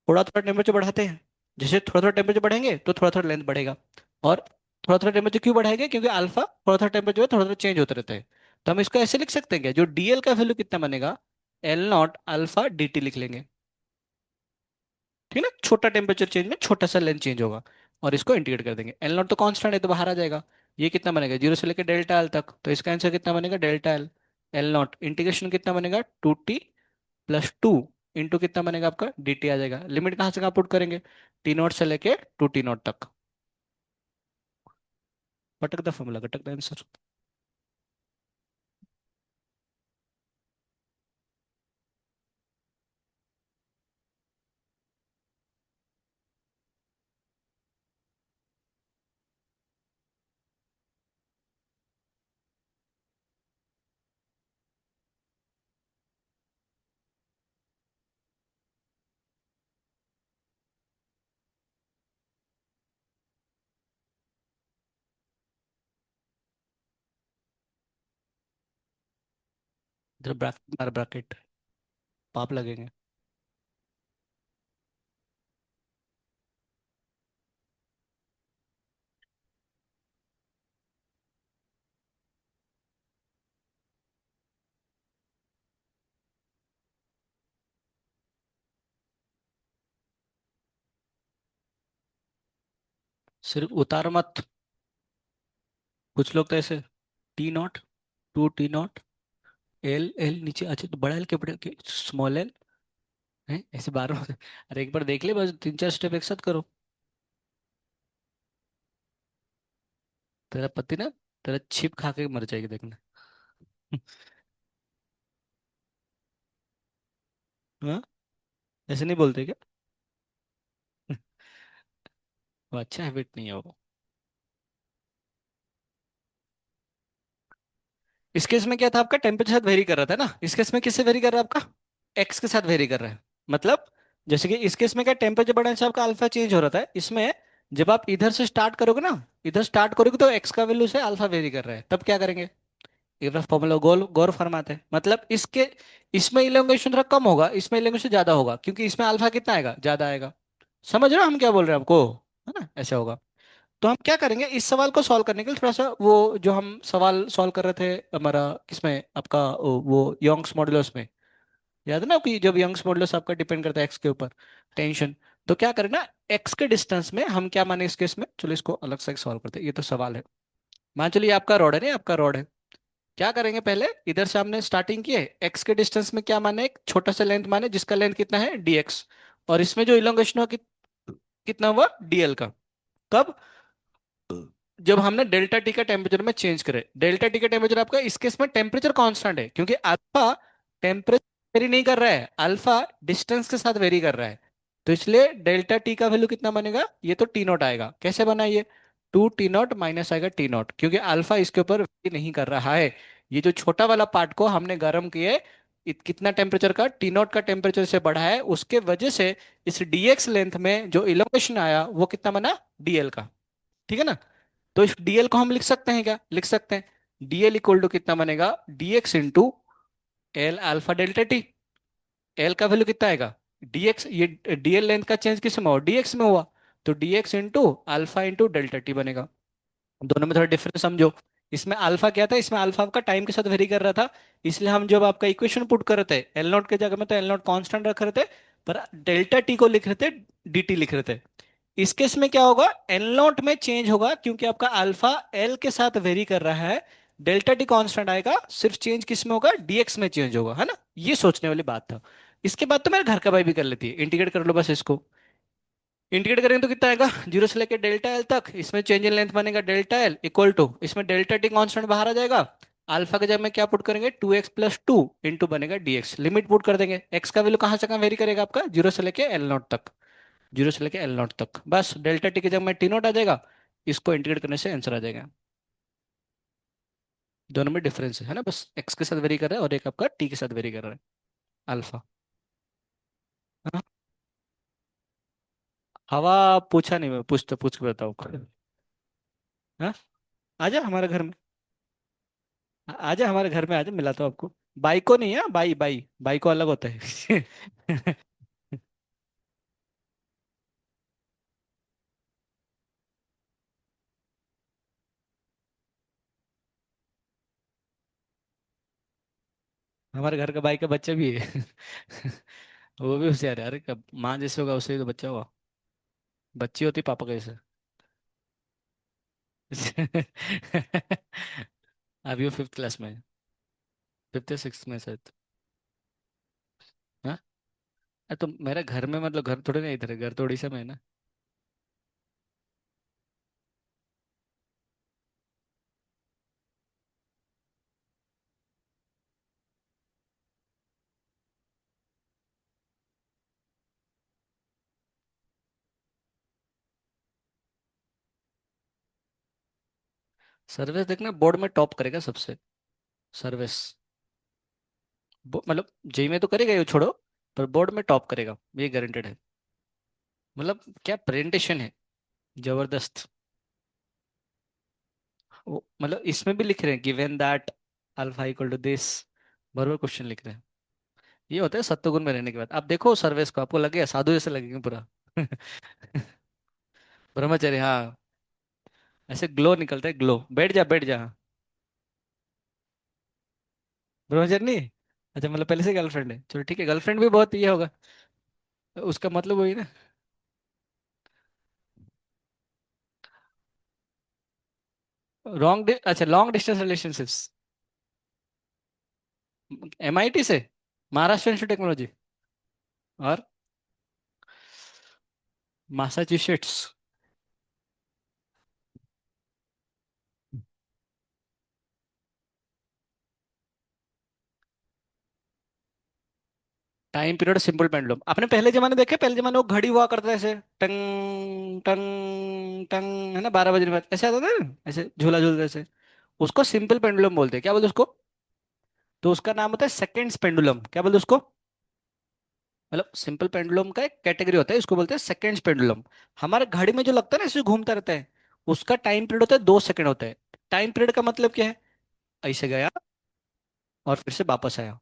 थोड़ा थोड़ा टेम्परेचर बढ़ाते हैं, जैसे थोड़ा थोड़ा टेम्परेचर बढ़ेंगे तो थोड़ा थोड़ा लेंथ बढ़ेगा। और थोड़ा थोड़ा टेम्परेचर क्यों बढ़ाएंगे, क्योंकि अल्फा थोड़ा थोड़ा टेम्परेचर थोड़ा थोड़ा चेंज होते रहता है। तो हम इसको ऐसे लिख सकते हैं क्या, जो डीएल का वैल्यू कितना बनेगा, L not alpha D T लिख लेंगे। ठीक है ना, छोटा टेम्परेचर चेंज में छोटा सा लेंथ चेंज होगा। और इसको इंटीग्रेट कर देंगे, एल नॉट तो कांस्टेंट है तो बाहर आ जाएगा। ये कितना बनेगा, जीरो से लेकर डेल्टा एल तक, तो इसका आंसर कितना बनेगा, delta L. L not integration कितना बनेगा, 2t+2 इंटू कितना बनेगा आपका, डी टी आ जाएगा। लिमिट कहाँ से कहाँ पुट करेंगे, टी नॉट से लेके 2t नॉट तक। भटक द फॉर्मूला घटक द आंसर। इधर ब्रैकेट मार, ब्रैकेट पाप लगेंगे। सिर्फ उतार मत। कुछ लोग तो ऐसे, t0, 2t0, एल एल नीचे, अच्छा तो बड़ा एल के बड़े के स्मॉल एल है, ऐसे बार बार। अरे एक बार देख ले, बस तीन चार स्टेप एक साथ करो। तेरा पति ना, तेरा छिप खा के मर जाएगी देखना। हाँ, ऐसे नहीं बोलते क्या? वो अच्छा हैबिट नहीं है वो। इस केस में क्या था, आपका टेम्परेचर साथ वेरी कर रहा था ना, इस केस में किससे वेरी कर रहा है आपका, एक्स के साथ वेरी कर रहा है। मतलब जैसे कि इस केस में क्या, टेम्परेचर बढ़ने से आपका अल्फा चेंज हो रहा था, इसमें जब आप इधर से स्टार्ट करोगे ना, इधर स्टार्ट करोगे तो एक्स का वैल्यू से अल्फा वेरी कर रहा है, तब क्या करेंगे, एक बार फॉर्मूला गोल गौर फरमाते हैं, मतलब इसके, इसमें इलोंगेशन थोड़ा कम होगा, इसमें इलोंगेशन ज्यादा होगा, क्योंकि इसमें अल्फा कितना आएगा, ज्यादा आएगा। समझ रहे हो हम क्या बोल रहे हैं आपको, है ना, ऐसा होगा। तो हम क्या करेंगे, इस सवाल को सॉल्व करने के लिए थोड़ा सा वो, जो हम सवाल सॉल्व कर रहे थे हमारा, किसमें आपका वो यंग्स मॉडुलस में, याद है ना कि जब यंग्स मॉडुलस आपका डिपेंड करता है एक्स के ऊपर, टेंशन। तो क्या करें ना, एक्स के डिस्टेंस में हम क्या माने इस केस में, चलो इसको अलग से सॉल्व करते हैं, ये तो सवाल है। मान चलिए आपका रॉड है ना, आपका रॉड है। क्या करेंगे, पहले इधर से हमने स्टार्टिंग की है, एक्स के डिस्टेंस में क्या माने, एक छोटा सा लेंथ माने जिसका लेंथ कितना है, dx। और इसमें जो इलोंगेशन हुआ कितना हुआ, dl का। कब, जब हमने डेल्टा टी का टेम्परेचर में चेंज करे, डेल्टा टी का टेम्परेचर आपका इस केस में टेम्परेचर कांस्टेंट है, क्योंकि अल्फा टेम्परेचर वेरी नहीं कर रहा है, अल्फा डिस्टेंस के साथ वेरी कर रहा है। तो इसलिए डेल्टा टी का वैल्यू कितना बनेगा, ये तो टी नॉट आएगा, कैसे बना ये, 2t0 माइनस आएगा टी नॉट, क्योंकि अल्फा इसके ऊपर वेरी नहीं कर रहा है। ये जो छोटा वाला पार्ट को हमने गर्म किए, कितना टेम्परेचर का, टी नॉट का टेम्परेचर से बढ़ा है, उसके वजह से इस dx लेंथ में जो इलोंगेशन आया वो कितना बना, dl का। ठीक है ना। तो इस डीएल को हम लिख सकते हैं क्या, लिख सकते हैं, डीएल इक्वल टू कितना बनेगा, dx into l alpha delta t. L का वैल्यू कितना आएगा, डीएक्स, ये डीएल लेंथ का चेंज किस में हुआ, डीएक्स में हुआ। तो dx into alpha into delta t बनेगा। दोनों में थोड़ा डिफरेंस समझो। इसमें अल्फा क्या था, इसमें अल्फा आपका टाइम के साथ वेरी कर रहा था, इसलिए हम जब आपका इक्वेशन पुट कर रहे थे एल नॉट के जगह में, तो एल नॉट कॉन्स्टेंट रख रहे थे, पर डेल्टा टी को लिख रहे थे, डी लिख रहे थे। इस केस में क्या होगा, एल नॉट में चेंज होगा, क्योंकि आपका अल्फा एल के साथ वेरी कर रहा है। डेल्टा टी कांस्टेंट आएगा, सिर्फ चेंज किस में होगा, डीएक्स में चेंज होगा, है ना। ये सोचने वाली बात था। इसके बाद तो मेरे घर का भाई भी कर लेती है, इंटीग्रेट कर लो बस इसको। इंटीग्रेट करेंगे तो कितना आएगा, जीरो से लेकर डेल्टा एल तक, इसमें चेंज इन लेंथ बनेगा डेल्टा एल इक्वल टू, इसमें डेल्टा टी कांस्टेंट बाहर आ जाएगा। अल्फा के जगह में क्या पुट करेंगे, 2x+2 इंटू बनेगा dx, लिमिट पुट कर देंगे, x का वैल्यू कहाँ से कहाँ वेरी करेगा आपका, जीरो से लेके एल नॉट तक, जीरो से लेके एल नॉट तक, बस डेल्टा टी की जगह में टी नॉट आ जाएगा। इसको इंटीग्रेट करने से आंसर आ जाएगा। दोनों में डिफरेंस है ना, बस एक्स के साथ वेरी कर रहा है और एक आपका टी के साथ वेरी कर रहा है, अल्फा। हाँ? हवा पूछा नहीं मैं, पूछ तो पूछ के बताओ। हाँ, आजा हमारे घर में, आजा हमारे घर में, आजा मिलाता हूँ आपको। बाई को नहीं है, बाई बाई बाई को अलग होता है। हमारे घर का भाई का बच्चा भी है। वो भी होशियार है। अरे कब माँ जैसे होगा उससे ही तो बच्चा होगा। बच्ची होती पापा कैसे। अभी वो 5th क्लास में है। 5th या 6th में शायद। हाँ। तो मेरे घर में मतलब घर थोड़े नहीं इधर है, घर तो उड़ीसा में है ना। सर्विस देखना बोर्ड में टॉप करेगा सबसे। सर्विस मतलब जेई में तो करेगा ये छोड़ो, पर बोर्ड में टॉप करेगा ये गारंटेड है। मतलब क्या प्रेजेंटेशन है, जबरदस्त। मतलब इसमें भी लिख रहे हैं given that alpha equal to this, बराबर क्वेश्चन लिख रहे हैं। ये होता है सत्वगुण में रहने के बाद। आप देखो सर्विस को, आपको लगेगा साधु जैसे लगेंगे पूरा। ब्रह्मचर्य, हाँ। ऐसे ग्लो निकलता है, ग्लो। बैठ जा बैठ जा। ब्रह्मचर्य नहीं। अच्छा मतलब पहले से गर्लफ्रेंड है, चलो ठीक है, गर्लफ्रेंड भी बहुत ये होगा। उसका मतलब वही ना। अच्छा लॉन्ग डिस्टेंस रिलेशनशिप्स। एमआईटी से, महाराष्ट्र इंस्टीट्यूट टेक्नोलॉजी। और Massachusetts. Time period simple pendulum आपने पहले जमाने देखे, पहले जमाने वो घड़ी हुआ करता है ऐसे टंग टंग टंग, है ना, 12 बजे के बाद ऐसे आता था ना, ऐसे झूला झूलते ऐसे। उसको सिंपल पेंडुलम बोलते हैं। क्या बोलते हैं उसको? तो उसका नाम होता है सेकंड्स पेंडुलम। क्या बोलते हैं उसको? मतलब सिंपल पेंडुलम का एक कैटेगरी होता है, इसको बोलते हैं सेकंड्स पेंडुलम। हमारे घड़ी में जो लगता है ना ऐसे घूमता रहता है, उसका टाइम पीरियड होता है 2 सेकंड होता है। टाइम पीरियड का मतलब क्या है? ऐसे गया और फिर से वापस आया,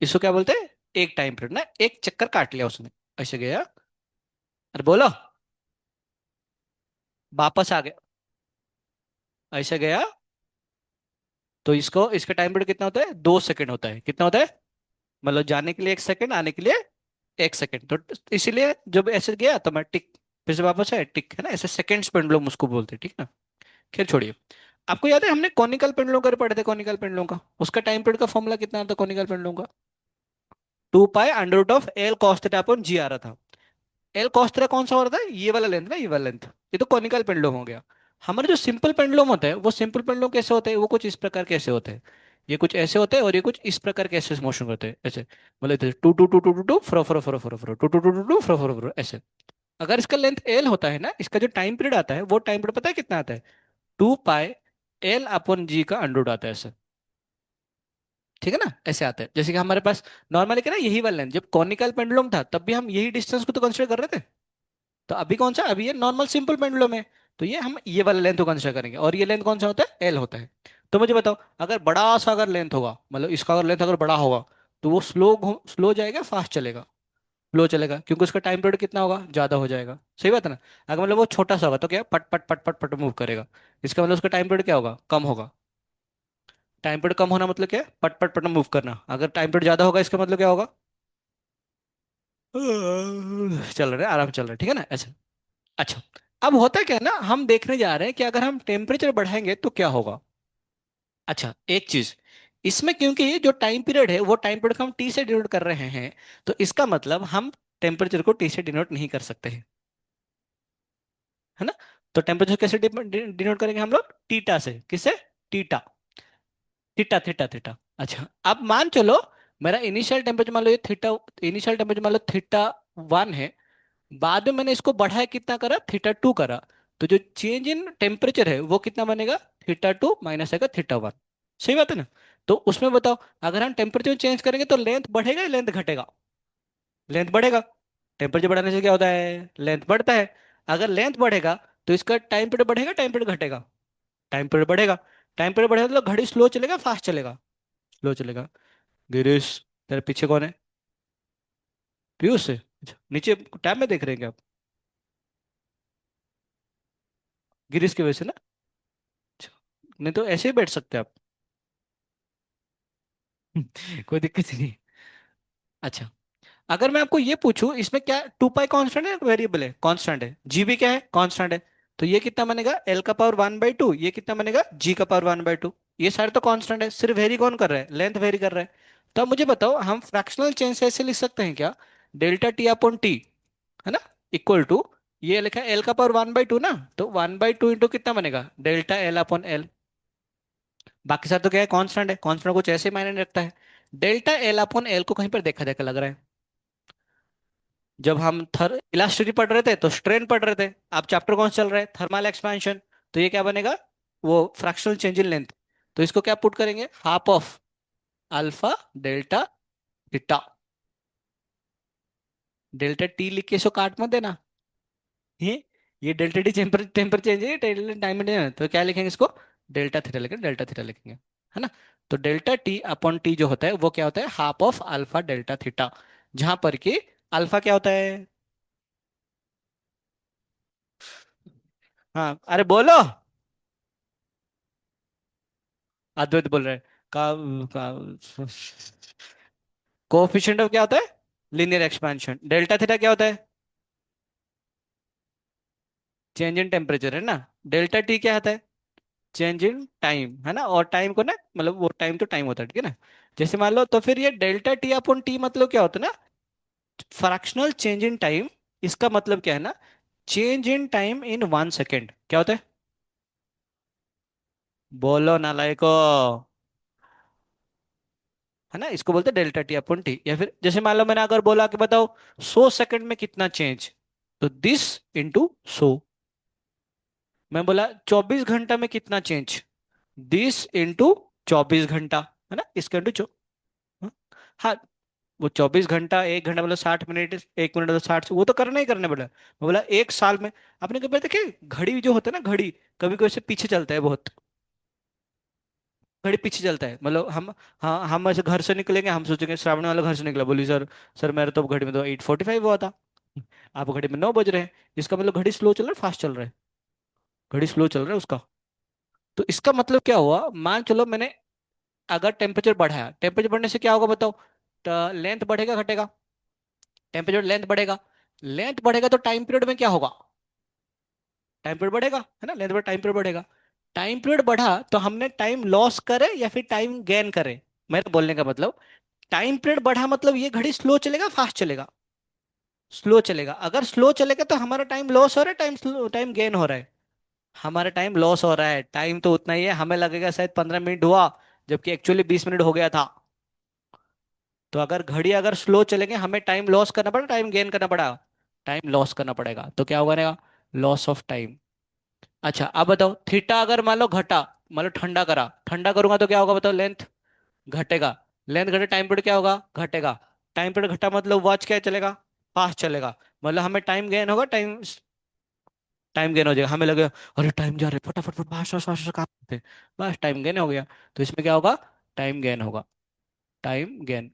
इसको क्या बोलते हैं? एक टाइम पीरियड ना, एक चक्कर काट लिया उसने। ऐसे गया, अरे बोलो, वापस आ गया, ऐसे गया। तो इसको, इसका टाइम पीरियड कितना होता है? 2 सेकंड होता है। कितना होता है? मतलब जाने के लिए 1 सेकंड, आने के लिए 1 सेकंड। तो इसीलिए जब ऐसे गया तो मैं टिक, फिर से वापस आया टिक, है ना, ऐसे सेकंड्स पेंडुलम उसको बोलते हैं, ठीक ना। खैर छोड़िए। आपको याद है हमने कॉनिकल पेंडुलम कर पढ़े थे, कॉनिकल पेंडुलम का उसका टाइम पीरियड का फॉर्मूला कितना था कॉनिकल पेंडुलम का? 2 pi under root of L cos theta upon G आ रहा था। एल कॉस थीटा कौन सा हो रहा था? ये वाला लेंथ ना, ये वाला लेंथ। ये तो कॉनिकल पेंडुलम हो गया। हमारे जो सिंपल पेंडुलम होता है, वो सिंपल पेंडुलम कैसे होते हैं? वो कुछ इस प्रकार कैसे होते हैं, ये कुछ ऐसे होते हैं और ये कुछ इस प्रकार कैसे मोशन करते हैं ऐसे। मतलब to to to to to to fro fro fro fro fro to to to to to fro fro fro ऐसे। अगर इसका लेंथ एल होता है ना, इसका जो टाइम पीरियड आता है वो टाइम पीरियड पता है कितना आता है? 2 पाई एल अपॉन जी का अंडर रूट आता है ऐसे। ठीक है ना, ऐसे आता है। जैसे कि हमारे पास नॉर्मली क्या ना, यही वाला लेंथ, जब कॉनिकल पेंडुलम था तब भी हम यही डिस्टेंस को तो कंसिडर कर रहे थे। तो अभी कौन सा, अभी ये नॉर्मल सिंपल पेंडुलम है। तो ये हम ये वाला लेंथ को कंसिडर करेंगे, और ये लेंथ कौन सा होता है? एल होता है। तो मुझे बताओ, अगर बड़ा सा अगर लेंथ होगा, मतलब इसका अगर लेंथ अगर बड़ा होगा, तो वो स्लो जाएगा फास्ट चलेगा? स्लो चलेगा, क्योंकि उसका टाइम पीरियड कितना होगा, ज्यादा हो जाएगा। सही बात है ना। अगर मतलब वो छोटा सा होगा तो क्या, पट पट पट पट पट मूव करेगा। इसका मतलब उसका टाइम पीरियड क्या होगा, कम होगा। टाइम पीरियड कम होना मतलब क्या है? पट पट पट मूव करना। अगर टाइम पीरियड ज्यादा होगा इसका मतलब क्या होगा? चल रहा है, आराम चल रहा है, ठीक है ना, ऐसे। अच्छा, अब होता क्या है ना, हम देखने जा रहे हैं कि अगर हम टेम्परेचर बढ़ाएंगे तो क्या होगा। अच्छा एक चीज, इसमें क्योंकि जो टाइम पीरियड है वो टाइम पीरियड को हम टी से डिनोट कर रहे हैं, तो इसका मतलब हम टेम्परेचर को टी से डिनोट नहीं कर सकते हैं, है ना। तो टेम्परेचर कैसे डिनोट करेंगे हम लोग? टीटा से। किससे? टीटा। Theta theta theta. अच्छा अब मान चलो, मेरा इनिशियल टेम्परेचर मान लो ये थीटा, इनिशियल टेम्परेचर मान लो थीटा 1 है। बाद में मैंने इसको बढ़ाया, कितना करा? थीटा 2 करा। तो जो चेंज इन टेम्परेचर है वो कितना बनेगा? थीटा 2 माइनस आएगा थीटा 1। सही बात है ना। तो उसमें बताओ, अगर हम टेम्परेचर चेंज करेंगे तो लेंथ बढ़ेगा या लेंथ घटेगा? लेंथ बढ़ेगा। टेम्परेचर बढ़ाने से क्या होता है? लेंथ बढ़ता है। अगर लेंथ बढ़ेगा तो इसका टाइम पीरियड बढ़ेगा, टाइम पीरियड घटेगा? टाइम पीरियड बढ़ेगा। टाइम पीरियड बढ़ेगा तो घड़ी स्लो चलेगा फास्ट चलेगा? स्लो चलेगा। गिरीश, तेरे पीछे कौन है? पीयूष से? अच्छा नीचे टैब में देख रहे हैं क्या आप? गिरीश की वजह से ना। अच्छा, नहीं तो ऐसे ही बैठ सकते हैं आप। कोई दिक्कत नहीं। अच्छा, अगर मैं आपको ये पूछूं इसमें क्या, टू पाई कांस्टेंट है, वेरिएबल है, कांस्टेंट है, जी भी क्या है, कांस्टेंट है। तो ये कितना बनेगा, एल का पावर 1/2, ये कितना बनेगा, जी का पावर 1/2। ये सारे तो कांस्टेंट है, सिर्फ वेरी कौन कर रहा है, लेंथ वेरी कर रहा है। तो अब मुझे बताओ, हम फ्रैक्शनल चेंज से ऐसे लिख सकते हैं क्या, डेल्टा टी अपॉन टी, है ना, इक्वल टू, ये लिखा है एल का पावर 1/2 ना, तो 1/2 इंटू कितना बनेगा, डेल्टा एल अपॉन एल। बाकी सब तो क्या है, कांस्टेंट है, कांस्टेंट कुछ ऐसे मायने नहीं रखता है। डेल्टा एल अपॉन एल को कहीं पर देखा देखा लग रहा है। जब हम थर इलास्टिसिटी पढ़ रहे थे तो स्ट्रेन पढ़ रहे थे, अब चैप्टर कौन सा चल रहा है, थर्मल एक्सपेंशन। तो ये क्या बनेगा, वो फ्रैक्शनल चेंज इन लेंथ। तो इसको क्या पुट करेंगे, half of alpha delta theta. Delta t लिख के इसको काट मत देना। ये ये delta t temper temper change है, डेल्टा टाइम में, तो क्या लिखेंगे इसको, डेल्टा थीटा लिखेंगे, डेल्टा थीटा लिखेंगे, है ना। तो डेल्टा टी अपॉन टी जो होता है वो क्या होता है, half of alpha delta theta, जहां पर कि अल्फा क्या होता है। हाँ अरे बोलो। अद्वैत बोल रहे हैं का कोफिशिएंट ऑफ क्या होता है, लीनियर एक्सपेंशन। डेल्टा थीटा क्या होता है, चेंज इन टेम्परेचर, है ना। डेल्टा टी क्या आता है, चेंज इन टाइम, है ना। और टाइम को ना, मतलब वो टाइम तो टाइम होता है, ठीक है ना। जैसे मान लो, तो फिर ये डेल्टा टी अपॉन टी मतलब क्या होता है ना, फ्रैक्शनल चेंज इन टाइम। इसका मतलब क्या है ना, change in time in 1 second क्या होता है, बोलो नालायको, है ना। इसको बोलते हैं डेल्टा टी अपॉन टी। या फिर जैसे मान लो मैंने अगर बोला कि बताओ 100 सेकंड में कितना चेंज, तो दिस इंटू 100। मैं बोला 24 घंटा में कितना चेंज, 20 इंटू 24 घंटा, है ना, इसका इंटू हाँ हाँ, वो 24 घंटा, 1 घंटा मतलब 60 मिनट, 1 मिनट मतलब 60, वो तो करना ही करना पड़ा। मैं बोला 1 साल में, आपने कभी देखे घड़ी जो होता है ना, घड़ी कभी कभी ऐसे पीछे चलता है बहुत, घड़ी पीछे चलता है, मतलब हम, हाँ हम ऐसे घर से निकलेंगे, हम सोचेंगे श्रावण वाला घर से निकला, बोली सर, सर मेरे तो घड़ी में तो 8:45 हुआ था, आप घड़ी में 9 बज रहे हैं। इसका मतलब घड़ी स्लो चल रहा है, फास्ट चल रहा है, घड़ी स्लो चल रहा है उसका। तो इसका मतलब क्या हुआ, मान चलो मैंने, अगर टेम्परेचर बढ़ाया, टेम्परेचर बढ़ने से क्या होगा बताओ, तो लेंथ बढ़ेगा घटेगा, टेम्परेचर लेंथ बढ़ेगा, लेंथ बढ़ेगा तो टाइम पीरियड में क्या होगा, टाइम पीरियड बढ़ेगा, है ना, लेंथ बढ़ टाइम पीरियड बढ़ेगा। टाइम पीरियड बढ़ा तो हमने टाइम लॉस करे या फिर टाइम गेन करे, मेरे बोलने का मतलब, टाइम पीरियड बढ़ा मतलब ये घड़ी स्लो चलेगा फास्ट चलेगा, स्लो चलेगा। अगर स्लो चलेगा तो हमारा टाइम लॉस हो रहा है, टाइम टाइम गेन हो रहा है, हमारा टाइम लॉस हो रहा है। टाइम तो उतना ही है, हमें लगेगा शायद 15 मिनट हुआ, जबकि एक्चुअली 20 मिनट हो गया था। तो अगर घड़ी अगर स्लो चलेंगे, हमें टाइम लॉस करना पड़ा, टाइम गेन करना पड़ा, टाइम लॉस करना पड़ेगा, तो क्या होगा, लॉस ऑफ टाइम। अच्छा अब बताओ, थीटा अगर मान लो घटा, मान लो ठंडा करा, ठंडा करूंगा तो क्या होगा बताओ, लेंथ घटेगा, लेंथ घटे टाइम पीरियड क्या होगा, घटेगा। टाइम पीरियड घटा मतलब वॉच क्या चलेगा, फास्ट चलेगा, मतलब हमें टाइम गेन होगा, टाइम टाइम गेन हो जाएगा, हमें लगेगा अरे टाइम जा रहा है, फटाफट फट फास्ट फास्ट फास्ट काम करते हैं, बस टाइम गेन हो गया। तो इसमें क्या होगा, टाइम गेन होगा, टाइम गेन।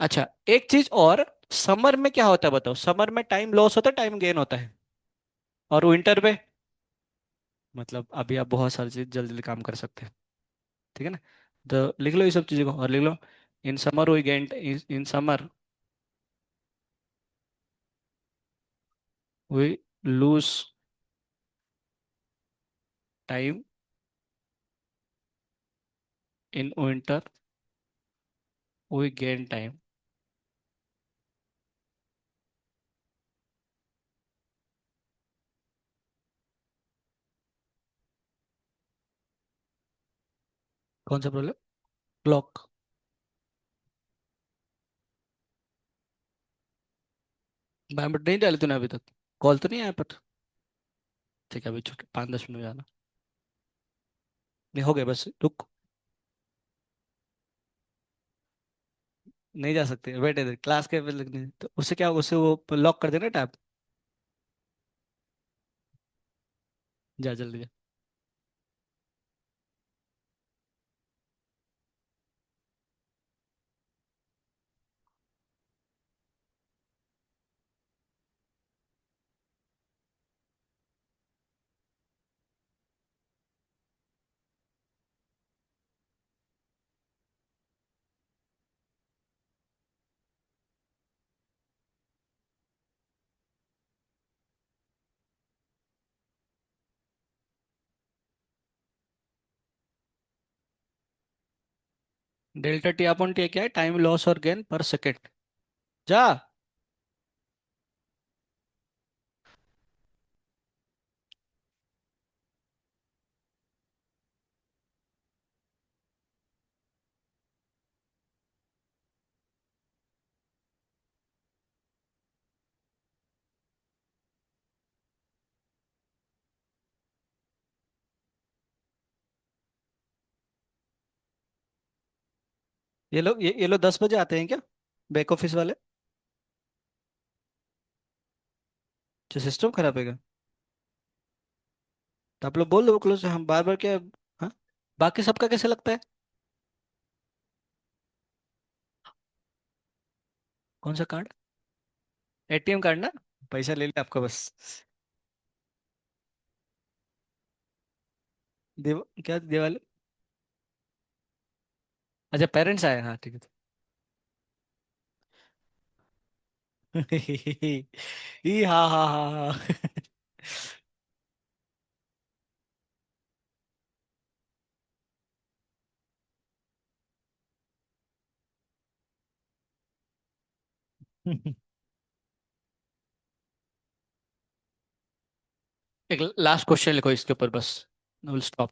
अच्छा एक चीज और, समर में क्या होता है बताओ, समर में टाइम लॉस होता है, टाइम गेन होता है, और विंटर में, मतलब अभी आप बहुत सारी चीज जल्दी जल्दी काम कर सकते हैं, ठीक है ना। तो लिख लो ये सब चीजों को, और लिख लो, in summer we gain, in summer we lose time, in winter we gain time. कौन सा प्रॉब्लम, क्लॉक। बायोमेट्रिक नहीं डाली तूने अभी तक, कॉल तो नहीं आया पर, ठीक है अभी छोटे 5-10 मिनट में जाना, नहीं हो गया बस रुक, नहीं जा सकते, वेट इधर क्लास के पे लिखने, तो उससे क्या होगा, उससे वो लॉक कर देना टैब, जा जल्दी जा। डेल्टा टी अपॉन टी क्या है? टाइम लॉस और गेन पर सेकेंड। जा। ये लोग 10 बजे आते हैं क्या, बैक ऑफिस वाले? जो सिस्टम खराब है क्या? तो आप लोग बोल दो क्लोज, हम बार बार क्या। हाँ। बाकी सबका कैसे लगता है? कौन सा कार्ड? एटीएम कार्ड ना? पैसा ले लिया आपका बस। क्या दिवाली? अच्छा, पेरेंट्स आए, हाँ ठीक है। हाँ हाँ हाँ हाँ। एक लास्ट क्वेश्चन लिखो इसके ऊपर बस। Will stop.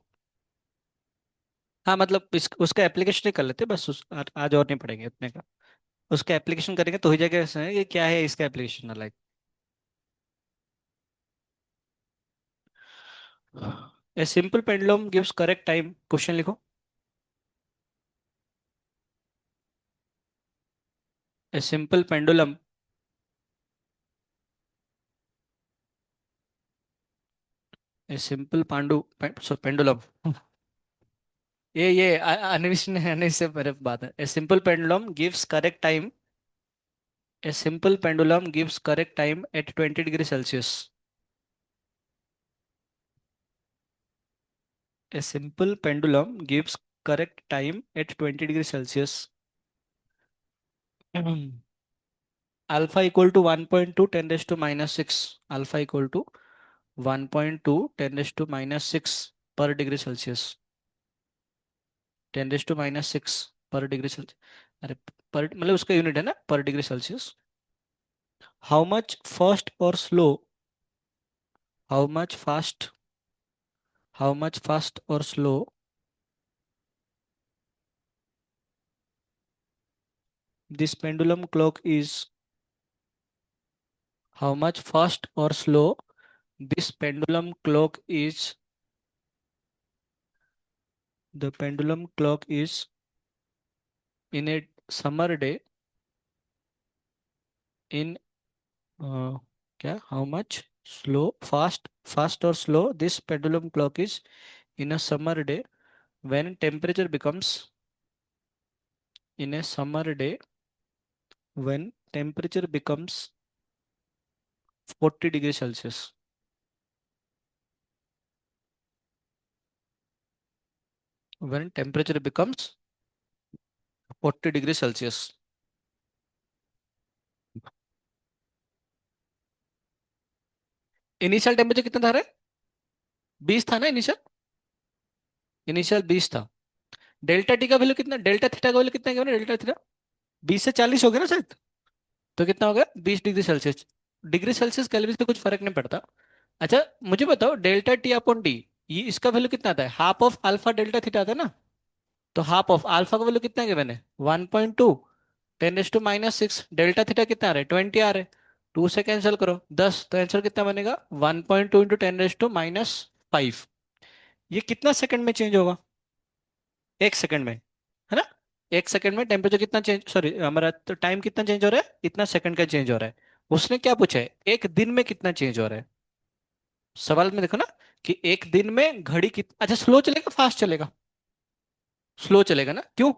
हाँ मतलब इस उसका एप्लीकेशन ही कर लेते बस, आज और नहीं पढ़ेंगे इतने का। उसका एप्लीकेशन करेंगे तो ही जाके ऐसा ये क्या है इसका application like. A simple pendulum gives correct time, question लिखो। A simple pendulum. A simple pendulum. ये अनिश ने, अनिश से मेरे बात है। A simple pendulum gives correct time. A simple pendulum gives correct time at 20 degree Celsius. A simple pendulum gives correct time at 20 degrees Celsius. Alpha equal to 1.2 10 raised to minus 6. Alpha equal to 1.2 10 raised to minus 6 per degree Celsius. 10 raised to minus 6 per degree Celsius. अरे, पर मतलब उसका unit है ना, पर degree Celsius. How much fast और slow? How much fast? How much fast और slow this pendulum clock is? How much fast और slow this pendulum clock is? The pendulum clock is in a summer day in क्या? How much slow, fast or slow this pendulum clock is in a summer day when temperature becomes, in a summer day when temperature becomes 40 degrees Celsius. When temperature becomes 40 degrees Celsius. Initial temperature कितना था रे? 20 था ना initial? Initial 20 था। Delta T का value कितना, delta theta का value कितना है, डेल्टा थीटा 20 से 40 हो गया ना शायद। तो कितना हो गया? 20 degree Celsius. Degree Celsius kelvin से कुछ फर्क नहीं पड़ता। अच्छा, मुझे बताओ डेल्टा टी अपॉन डी, ये इसका वैल्यू कितना आता है? Half of alpha delta theta आता है ना। तो हाफ ऑफ अल्फा का वैल्यू कितना है मैंने? 1.2 10 raised to -6। डेल्टा थीटा कितना आ रहा है? 20 आ रहा है। 2 से कैंसिल करो 10, तो आंसर कितना बनेगा? 1.2 इंटू 10 raised to -5। ये कितना सेकंड में चेंज होगा? 1 सेकंड में, है ना? 1 सेकंड में टेम्परेचर कितना चेंज, सॉरी हमारा तो टाइम कितना चेंज हो रहा है? इतना सेकंड का चेंज हो रहा है। उसने क्या पूछा है? एक दिन में कितना चेंज हो रहा है। सवाल में देखो ना, कि एक दिन में घड़ी कित अच्छा स्लो चलेगा फास्ट चलेगा? स्लो चलेगा ना, क्यों?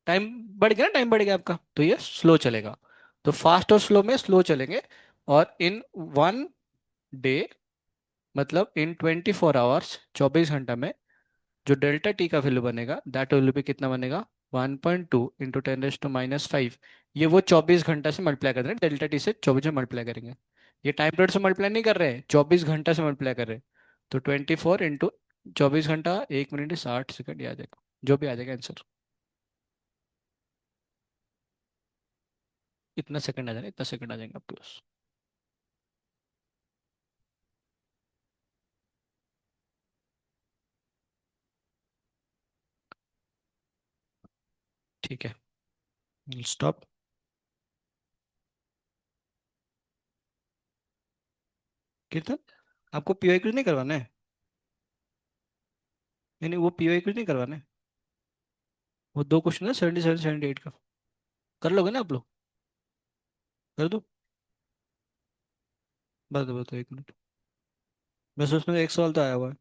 टाइम बढ़ गया ना, टाइम बढ़ गया आपका, तो ये स्लो चलेगा। तो फास्ट और स्लो में स्लो चलेंगे। और इन 1 डे, मतलब इन 24 आवर्स, 24 घंटा में जो डेल्टा टी का वैल्यू बनेगा, दैट वैल्यू भी कितना बनेगा? 1.2 इंटू 10 raised to -5। ये वो 24 घंटा से मल्टीप्लाई कर रहे हैं, डेल्टा टी से 24 में मल्टीप्लाई करेंगे। ये टाइम पीरियड से मल्टीप्लाई नहीं कर रहे हैं, 24 घंटा से मल्टीप्लाई कर रहे हैं। तो 24 इंटू 24 घंटा 1 मिनट 60 सेकंड, ये आ जाएगा जो भी आ जाएगा आंसर। इतना सेकंड आ जाएगा, इतना सेकंड आ जाएंगे आपके पास। ठीक है, स्टॉप। कीर्तन, आपको पीओई कुछ नहीं करवाना है? नहीं नहीं, वो पीओई कुछ नहीं करवाना है। वो दो क्वेश्चन है 77 78 का, कर लोगे ना आप लोग? कर दो। बता दो, बता दो, 1 मिनट। बस उसमें एक सवाल तो आया हुआ है।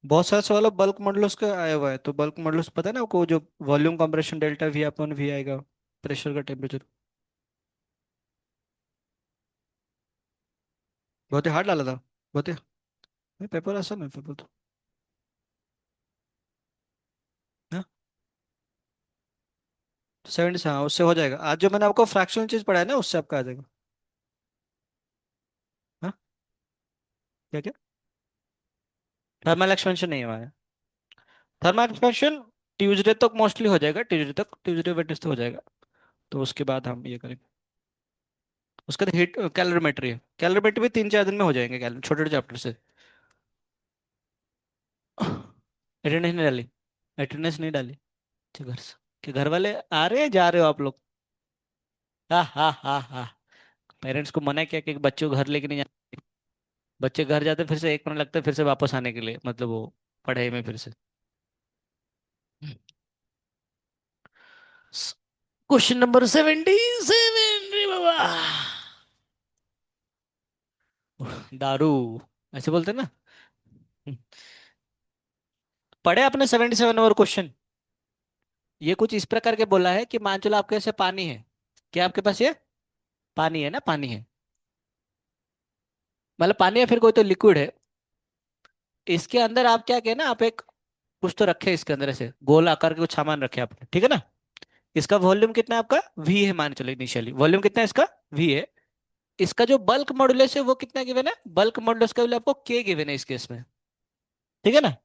बहुत सारे सवाल बल्क मॉडल्स का आया हुआ है, तो बल्क मॉडल्स पता है ना आपको, जो volume compression delta v upon v आएगा, प्रेशर का टेम्परेचर। बहुत ही हार्ड डाला था। बहुत ही। नहीं, पेपर आसान है पेपर तो। हाँ, 70 से, हाँ उससे हो जाएगा। आज जो मैंने आपको फ्रैक्शनल चीज पढ़ाया ना, उससे आपका आ जाएगा। हाँ, क्या क्या? थर्मल एक्सपेंशन नहीं हुआ है। थर्मल एक्सपेंशन ट्यूसडे तक मोस्टली हो जाएगा, ट्यूसडे तक, ट्यूसडे वेडनेसडे हो जाएगा। तो उसके बाद हम ये करेंगे। उसका तो हीट कैलोरीमेट्री है, कैलोरीमेट्री भी 3 4 दिन में हो जाएंगे, छोटे छोटे चैप्टर से। अटेंडेंस नहीं डाली? अटेंडेंस नहीं डाली? अच्छा, घर से कि घर वाले आ रहे हैं, जा रहे हो आप लोग? हाँ हाँ हाँ हाँ। पेरेंट्स को मना किया कि बच्चों को घर लेके नहीं जाना। बच्चे घर जाते फिर से 1 मिनट लगता है फिर से वापस आने के लिए, मतलब वो पढ़ाई में फिर से। क्वेश्चन नंबर 77 रे बाबा। दारू, ऐसे बोलते हैं ना। पढ़े आपने 77 नंबर क्वेश्चन? ये कुछ इस प्रकार के बोला है कि मान चलो आपके ऐसे पानी है। क्या आपके पास ये पानी है ना, पानी है, मतलब पानी या फिर कोई तो लिक्विड है। इसके अंदर आप क्या कहे ना, आप एक कुछ तो रखे इसके अंदर, ऐसे गोल आकार के कुछ सामान रखे आपने, ठीक है ना? इसका वॉल्यूम कितना है आपका? वी है मान चलो, इनिशियली वॉल्यूम कितना है इसका? वी है। इसका जो बल्क मॉडुलस है वो कितना गिवन है? बल्क मॉडुलस का वैल्यू आपको के गिवन है इस केस में, ठीक है ना?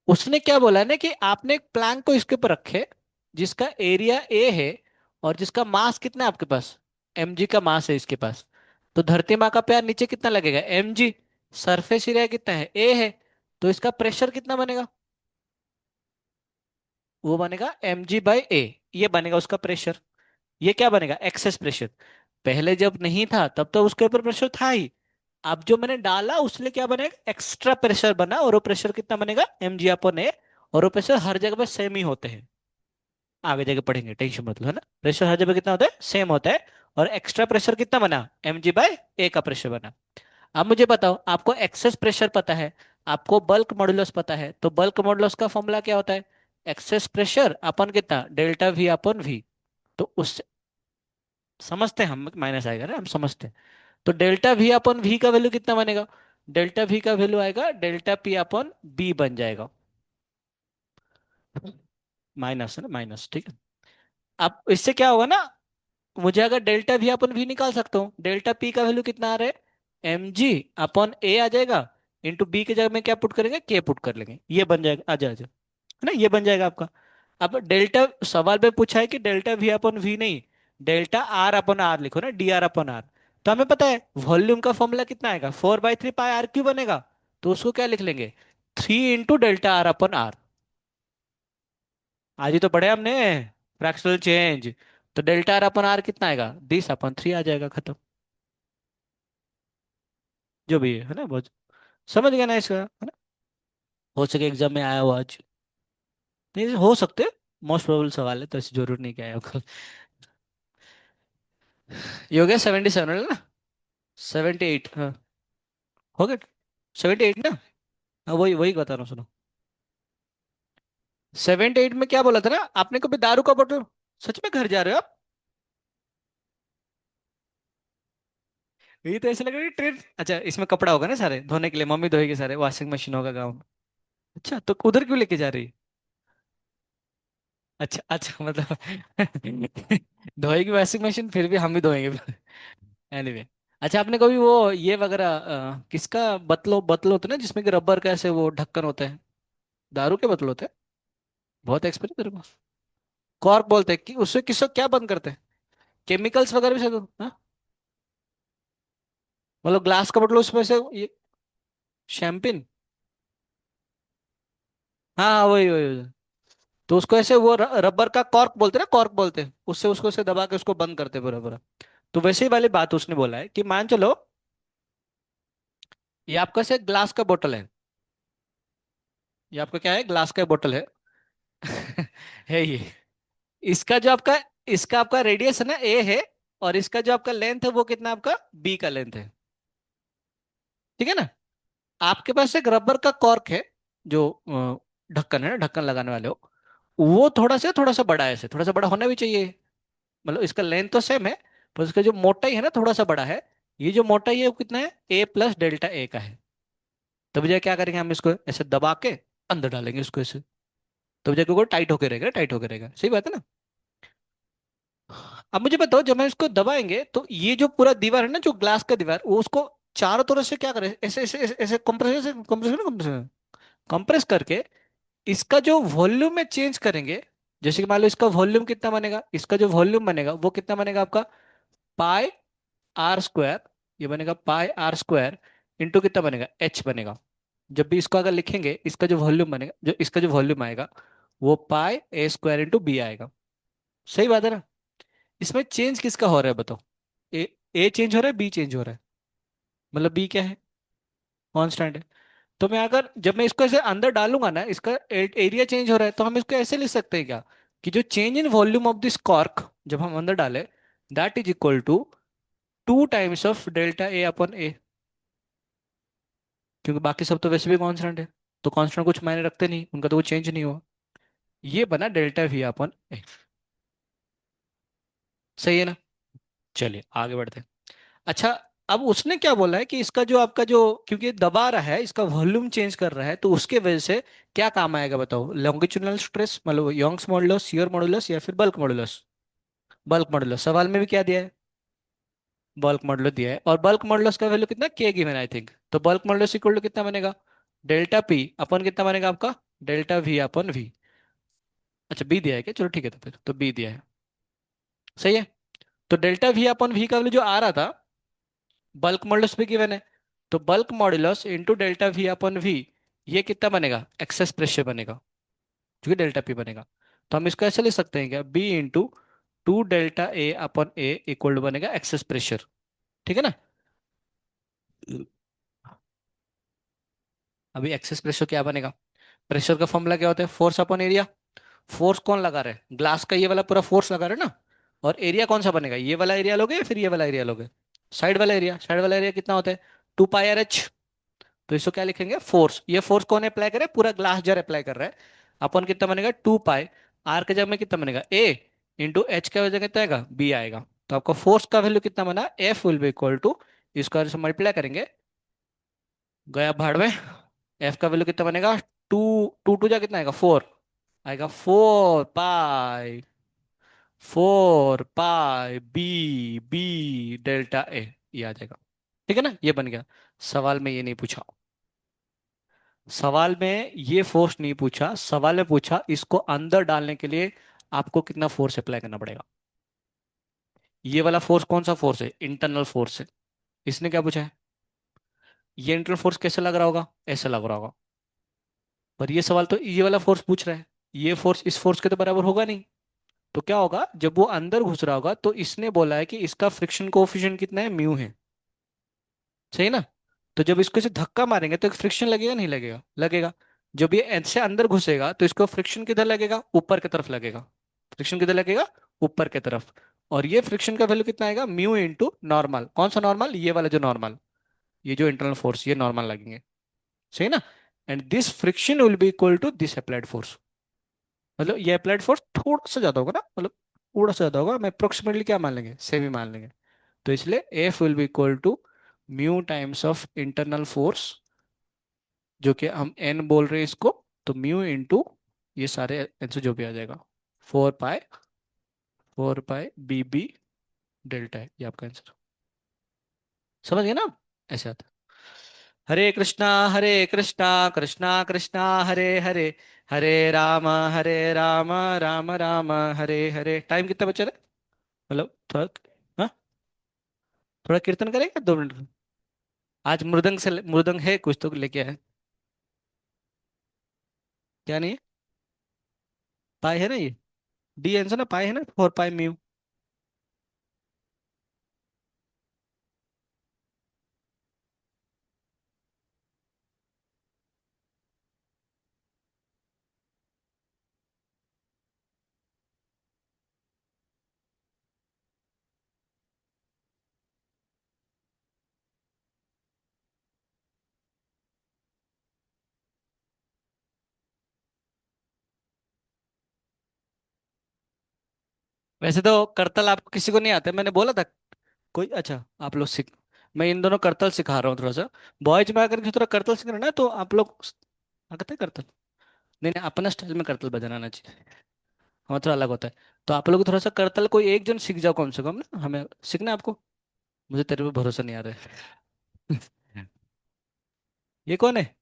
उसने क्या बोला है ना कि आपने एक प्लैंक को इसके ऊपर रखे, जिसका एरिया ए है, और जिसका मास कितना है आपके पास? mg का मास है इसके पास। तो धरती माँ का प्यार नीचे कितना लगेगा? mg। सरफेस एरिया कितना है? ए है। तो इसका प्रेशर कितना बनेगा? वो बनेगा mg/a। ये बनेगा उसका प्रेशर। ये क्या बनेगा? Excess pressure. पहले जब नहीं था तब तो उसके ऊपर प्रेशर था ही। अब जो मैंने डाला उसने क्या बनेगा? एक्स्ट्रा प्रेशर बना, और वो प्रेशर कितना बनेगा? mg/a। और वो प्रेशर हर जगह पे सेम ही होते हैं। आगे जाके पढ़ेंगे, टेंशन मत लो, है ना? प्रेशर हर जगह कितना होता है? सेम होता है। और एक्स्ट्रा प्रेशर कितना बना? mg/a का प्रेशर बना। अब मुझे बताओ, आपको एक्सेस प्रेशर पता है, आपको बल्क मॉडुलस पता है, तो बल्क मॉडुलस का फॉर्मूला क्या होता है? एक्सेस प्रेशर अपन कितना? Delta v upon v. तो उस समझते हैं हम, माइनस आएगा ना, हम समझते हैं। तो डेल्टा वी अपन वी का वैल्यू कितना बनेगा? डेल्टा वी का वैल्यू आएगा डेल्टा पी अपन बी बन जाएगा। माइनस है ना, माइनस, ठीक है। अब इससे क्या होगा ना, मुझे अगर डेल्टा वी अपन वी निकाल सकता हूँ, डेल्टा पी का वैल्यू कितना आ रहा है? mg/a आ जाएगा। इंटू बी की जगह में क्या पुट करेंगे? के पुट कर लेंगे, ये बन जाएगा, आ जाए, है ना, ये बन जाएगा आपका। अब डेल्टा, सवाल में पूछा है कि डेल्टा वी अपन वी नहीं, डेल्टा आर अपन आर लिखो ना, डी आर अपन आर। तो हमें पता है वॉल्यूम का फॉर्मूला कितना आएगा? 4/3 पाई आर क्यू बनेगा। तो उसको क्या लिख लेंगे? 3 into delta r upon r. आज ही तो पढ़े हमने फ्रैक्शनल चेंज। तो डेल्टा आर अपन आर कितना आएगा? 10/3 आ जाएगा, खत्म। जो भी है ना, बहुत समझ गया ना इसका, है ना? हो सके एग्जाम में आया हो आज। नहीं, हो सकते, मोस्ट प्रोबेबल सवाल है, तो ऐसे जरूर नहीं क्या आया होगा। ये हो गया 77 है ना? 78, हाँ। हो गया 78 ना? हाँ, वही वही बता रहा हूँ, सुनो। 78 में क्या बोला था ना आपने, कभी दारू का बोतल, सच में घर जा रहे हो आप? ये तो ऐसे लग रहा है ट्रेन। अच्छा, इसमें कपड़ा होगा ना सारे धोने के लिए, मम्मी धोएगी सारे, वॉशिंग मशीन होगा गाँव में। अच्छा, तो उधर क्यों लेके जा रही? अच्छा अच्छा, मतलब धोएगी वॉशिंग मशीन, फिर भी हम भी धोएंगे। एनीवे। अच्छा, आपने कभी वो ये वगैरह किसका बतलो बतलो होता है ना, जिसमें कि रबर का ऐसे वो ढक्कन होता है, दारू के बतल होते हैं, बहुत एक्सपीरियंस तेरे को। कॉर्क बोलते हैं कि उससे किसको क्या बंद करते हैं? केमिकल्स वगैरह भी शायद हाँ? मतलब ग्लास का बटलो उसमें से ये शैम्पेन। हाँ हाँ, वही वही वही। तो उसको ऐसे वो रबर का कॉर्क बोलते हैं ना, कॉर्क बोलते हैं, उससे उसको ऐसे दबा के उसको बंद करते हैं पूरा पूरा। तो वैसे ही वाली बात उसने बोला है कि मान चलो ये आपका से ग्लास का बोतल है, ये आपका क्या है, ग्लास का बोतल है। है ये। इसका जो आपका इसका आपका रेडियस है ना ए है, और इसका जो आपका लेंथ है वो कितना आपका बी का लेंथ है। ठीक है ना? आपके पास एक रबर का कॉर्क है, जो ढक्कन है ना, ढक्कन लगाने वाले हो, वो थोड़ा सा बड़ा है, ऐसे थोड़ा सा बड़ा होना भी चाहिए। मतलब इसका लेंथ तो सेम है, पर उसका जो मोटाई है ना थोड़ा सा बड़ा है। ये जो मोटाई है वो कितना है, ए प्लस डेल्टा ए का है। तब जाके क्या करेंगे, हम इसको ऐसे दबा के अंदर डालेंगे इसको ऐसे, तब जाके वो टाइट होके रहेगा, टाइट होके रहेगा। सही बात है ना? अब मुझे बताओ, जब हम इसको दबाएंगे तो ये जो पूरा दीवार है ना, जो ग्लास का दीवार, वो उसको चारों तरफ से क्या करे, ऐसे ऐसे ऐसे ऐसे कंप्रेस कंप्रेस करके इसका जो वॉल्यूम में चेंज करेंगे। जैसे कि मान लो इसका वॉल्यूम कितना बनेगा, इसका जो वॉल्यूम बनेगा वो कितना बनेगा आपका, पाई आर स्क्वायर। ये बनेगा पाई आर स्क्वायर इंटू कितना बनेगा, एच बनेगा। जब भी इसको अगर लिखेंगे, इसका जो वॉल्यूम बनेगा, जो इसका जो वॉल्यूम आएगा, वो पाई ए स्क्वायर इंटू बी आएगा। सही बात है ना? इसमें चेंज किसका हो रहा है बताओ? ए ए चेंज हो रहा है, बी चेंज हो रहा है। मतलब बी क्या है, कांस्टेंट है। तो मैं अगर जब मैं इसको ऐसे अंदर डालूंगा ना, इसका एरिया चेंज हो रहा है, तो हम इसको ऐसे लिख सकते हैं क्या, कि जो change in volume of this cork जब हम अंदर डालें, that is equal to 2 times of delta A upon A. क्योंकि बाकी सब तो वैसे भी कांस्टेंट है, तो कांस्टेंट कुछ मायने रखते नहीं, उनका तो वो चेंज नहीं हुआ। ये बना डेल्टा वी अपॉन ए। सही है ना? चलिए आगे बढ़ते हैं। अच्छा, अब उसने क्या बोला है कि इसका जो आपका जो, क्योंकि ये दबा रहा है, इसका वॉल्यूम चेंज कर रहा है, तो उसके वजह से क्या काम आएगा बताओ, लॉन्गिट्यूडिनल स्ट्रेस, मतलब यंग्स मॉडुलस, शियर मॉडुलस, या फिर बल्क मॉडुलस। बल्क मॉडुलस सवाल में भी क्या दिया है, बल्क मॉडुलस दिया है, और बल्क मॉडुलस का वैल्यू कितना, के गिवन आई थिंक। तो बल्क मॉडुलस इक्वल टू कितना बनेगा, डेल्टा पी अपन कितना बनेगा आपका, डेल्टा वी अपन वी। अच्छा, बी दिया है क्या, चलो ठीक है, तो फिर तो बी दिया है। सही है। तो डेल्टा वी अपन वी का वैल्यू जो आ रहा था, बल्क मॉडुलस भी गिवन है, तो bulk modulus into delta v upon v, ये कितना बनेगा, एक्सेस प्रेशर बनेगा, क्योंकि डेल्टा पी बनेगा। तो हम इसको ऐसे लिख सकते हैं क्या, b into 2 delta a upon a equal to बनेगा एक्सेस प्रेशर। ठीक है ना? अभी एक्सेस प्रेशर क्या बनेगा, प्रेशर का फॉर्मूला क्या होता है, फोर्स अपॉन एरिया। फोर्स कौन लगा रहा है, ग्लास का ये वाला पूरा फोर्स लगा रहा है ना, और एरिया कौन सा बनेगा, ये वाला एरिया लोगे या फिर ये वाला एरिया लोगे, साइड वाला एरिया। साइड वाला एरिया कितना होता है, 2 पाई आर एच। तो इसको क्या लिखेंगे, फोर्स। ये फोर्स कौन अप्लाई करे, पूरा ग्लास जार अप्लाई कर रहा है। अपन कितना बनेगा, 2 पाई, आर के जगह में कितना बनेगा, ए, इंटू एच का वजह कितना आएगा, बी आएगा। तो आपका फोर्स का वैल्यू कितना बना, f will be equal to, इसका से मल्टीप्लाई करेंगे, गया भाड़ में, एफ का वैल्यू कितना बनेगा, टू, टू टू जा कितना आएगा, 4 आएगा, 4 पाई, 4 पाई बी, बी डेल्टा ए, ये आ जाएगा। ठीक है ना, ये बन गया। सवाल में ये नहीं पूछा, सवाल में ये फोर्स नहीं पूछा, सवाल में पूछा इसको अंदर डालने के लिए आपको कितना फोर्स अप्लाई करना पड़ेगा। ये वाला फोर्स कौन सा फोर्स है, इंटरनल फोर्स है। इसने क्या पूछा है, ये इंटरनल फोर्स कैसे लग रहा होगा, ऐसे लग रहा होगा। पर ये सवाल तो ये वाला फोर्स पूछ रहा है, ये फोर्स इस फोर्स के तो बराबर होगा नहीं। तो क्या होगा, जब वो अंदर घुस रहा होगा तो इसने बोला है कि इसका फ्रिक्शन कोफिशिएंट कितना है, म्यू है। सही ना? तो जब इसको से धक्का मारेंगे तो एक फ्रिक्शन लगेगा, नहीं लगेगा, लगेगा। जब ये ऐसे अंदर घुसेगा तो इसको फ्रिक्शन किधर लगेगा, ऊपर की तरफ लगेगा। फ्रिक्शन किधर लगेगा, ऊपर की तरफ। और ये फ्रिक्शन का वैल्यू कितना आएगा, म्यू इंटू नॉर्मल। कौन सा नॉर्मल, ये वाला जो नॉर्मल, ये जो इंटरनल फोर्स, ये नॉर्मल लगेंगे। सही ना? And this friction will be equal to this applied force. मतलब ये अप्लाइड फोर्स थोड़ा सा ज्यादा होगा ना, मतलब थोड़ा सा ज्यादा होगा, मैं अप्रोक्सीमेटली क्या मान लेंगे, सेम ही मान लेंगे। तो इसलिए f will be equal to mu times of internal force, जो कि हम एन बोल रहे हैं इसको, तो म्यू इंटू ये सारे आंसर जो भी आ जाएगा, 4 पाई, 4 पाई बी बी डेल्टा है ये आपका आंसर। समझ गए ना आप? ऐसे आता है। हरे कृष्णा कृष्णा कृष्णा हरे हरे, हरे राम हरे राम, राम राम हरे हरे। टाइम कितना बचा है? मतलब थोड़ा, हाँ, थोड़ा कीर्तन करेंगे 2 मिनट। आज मृदंग से, मृदंग है कुछ तो लेके आए। क्या नहीं है? पाई है ना ये, डी आंसर ना, पाई है ना, 4 पाई म्यू। वैसे तो करतल आपको किसी को नहीं आते, मैंने बोला था। कोई, अच्छा आप लोग सीख, मैं इन दोनों करतल सिखा रहा हूँ थोड़ा सा। बॉयज में अगर थोड़ा करतल सीखना है ना, तो आप लोग आते हैं करतल? नहीं नहीं, अपना स्टाइल में करतल बजाना आना चाहिए, हमारा थोड़ा अलग होता है। तो आप लोग थोड़ा सा करतल कोई एक जन सीख जाओ कम से कम ना, हमें सीखना है आपको। मुझे तेरे पे भरोसा नहीं आ रहा है। ये कौन है?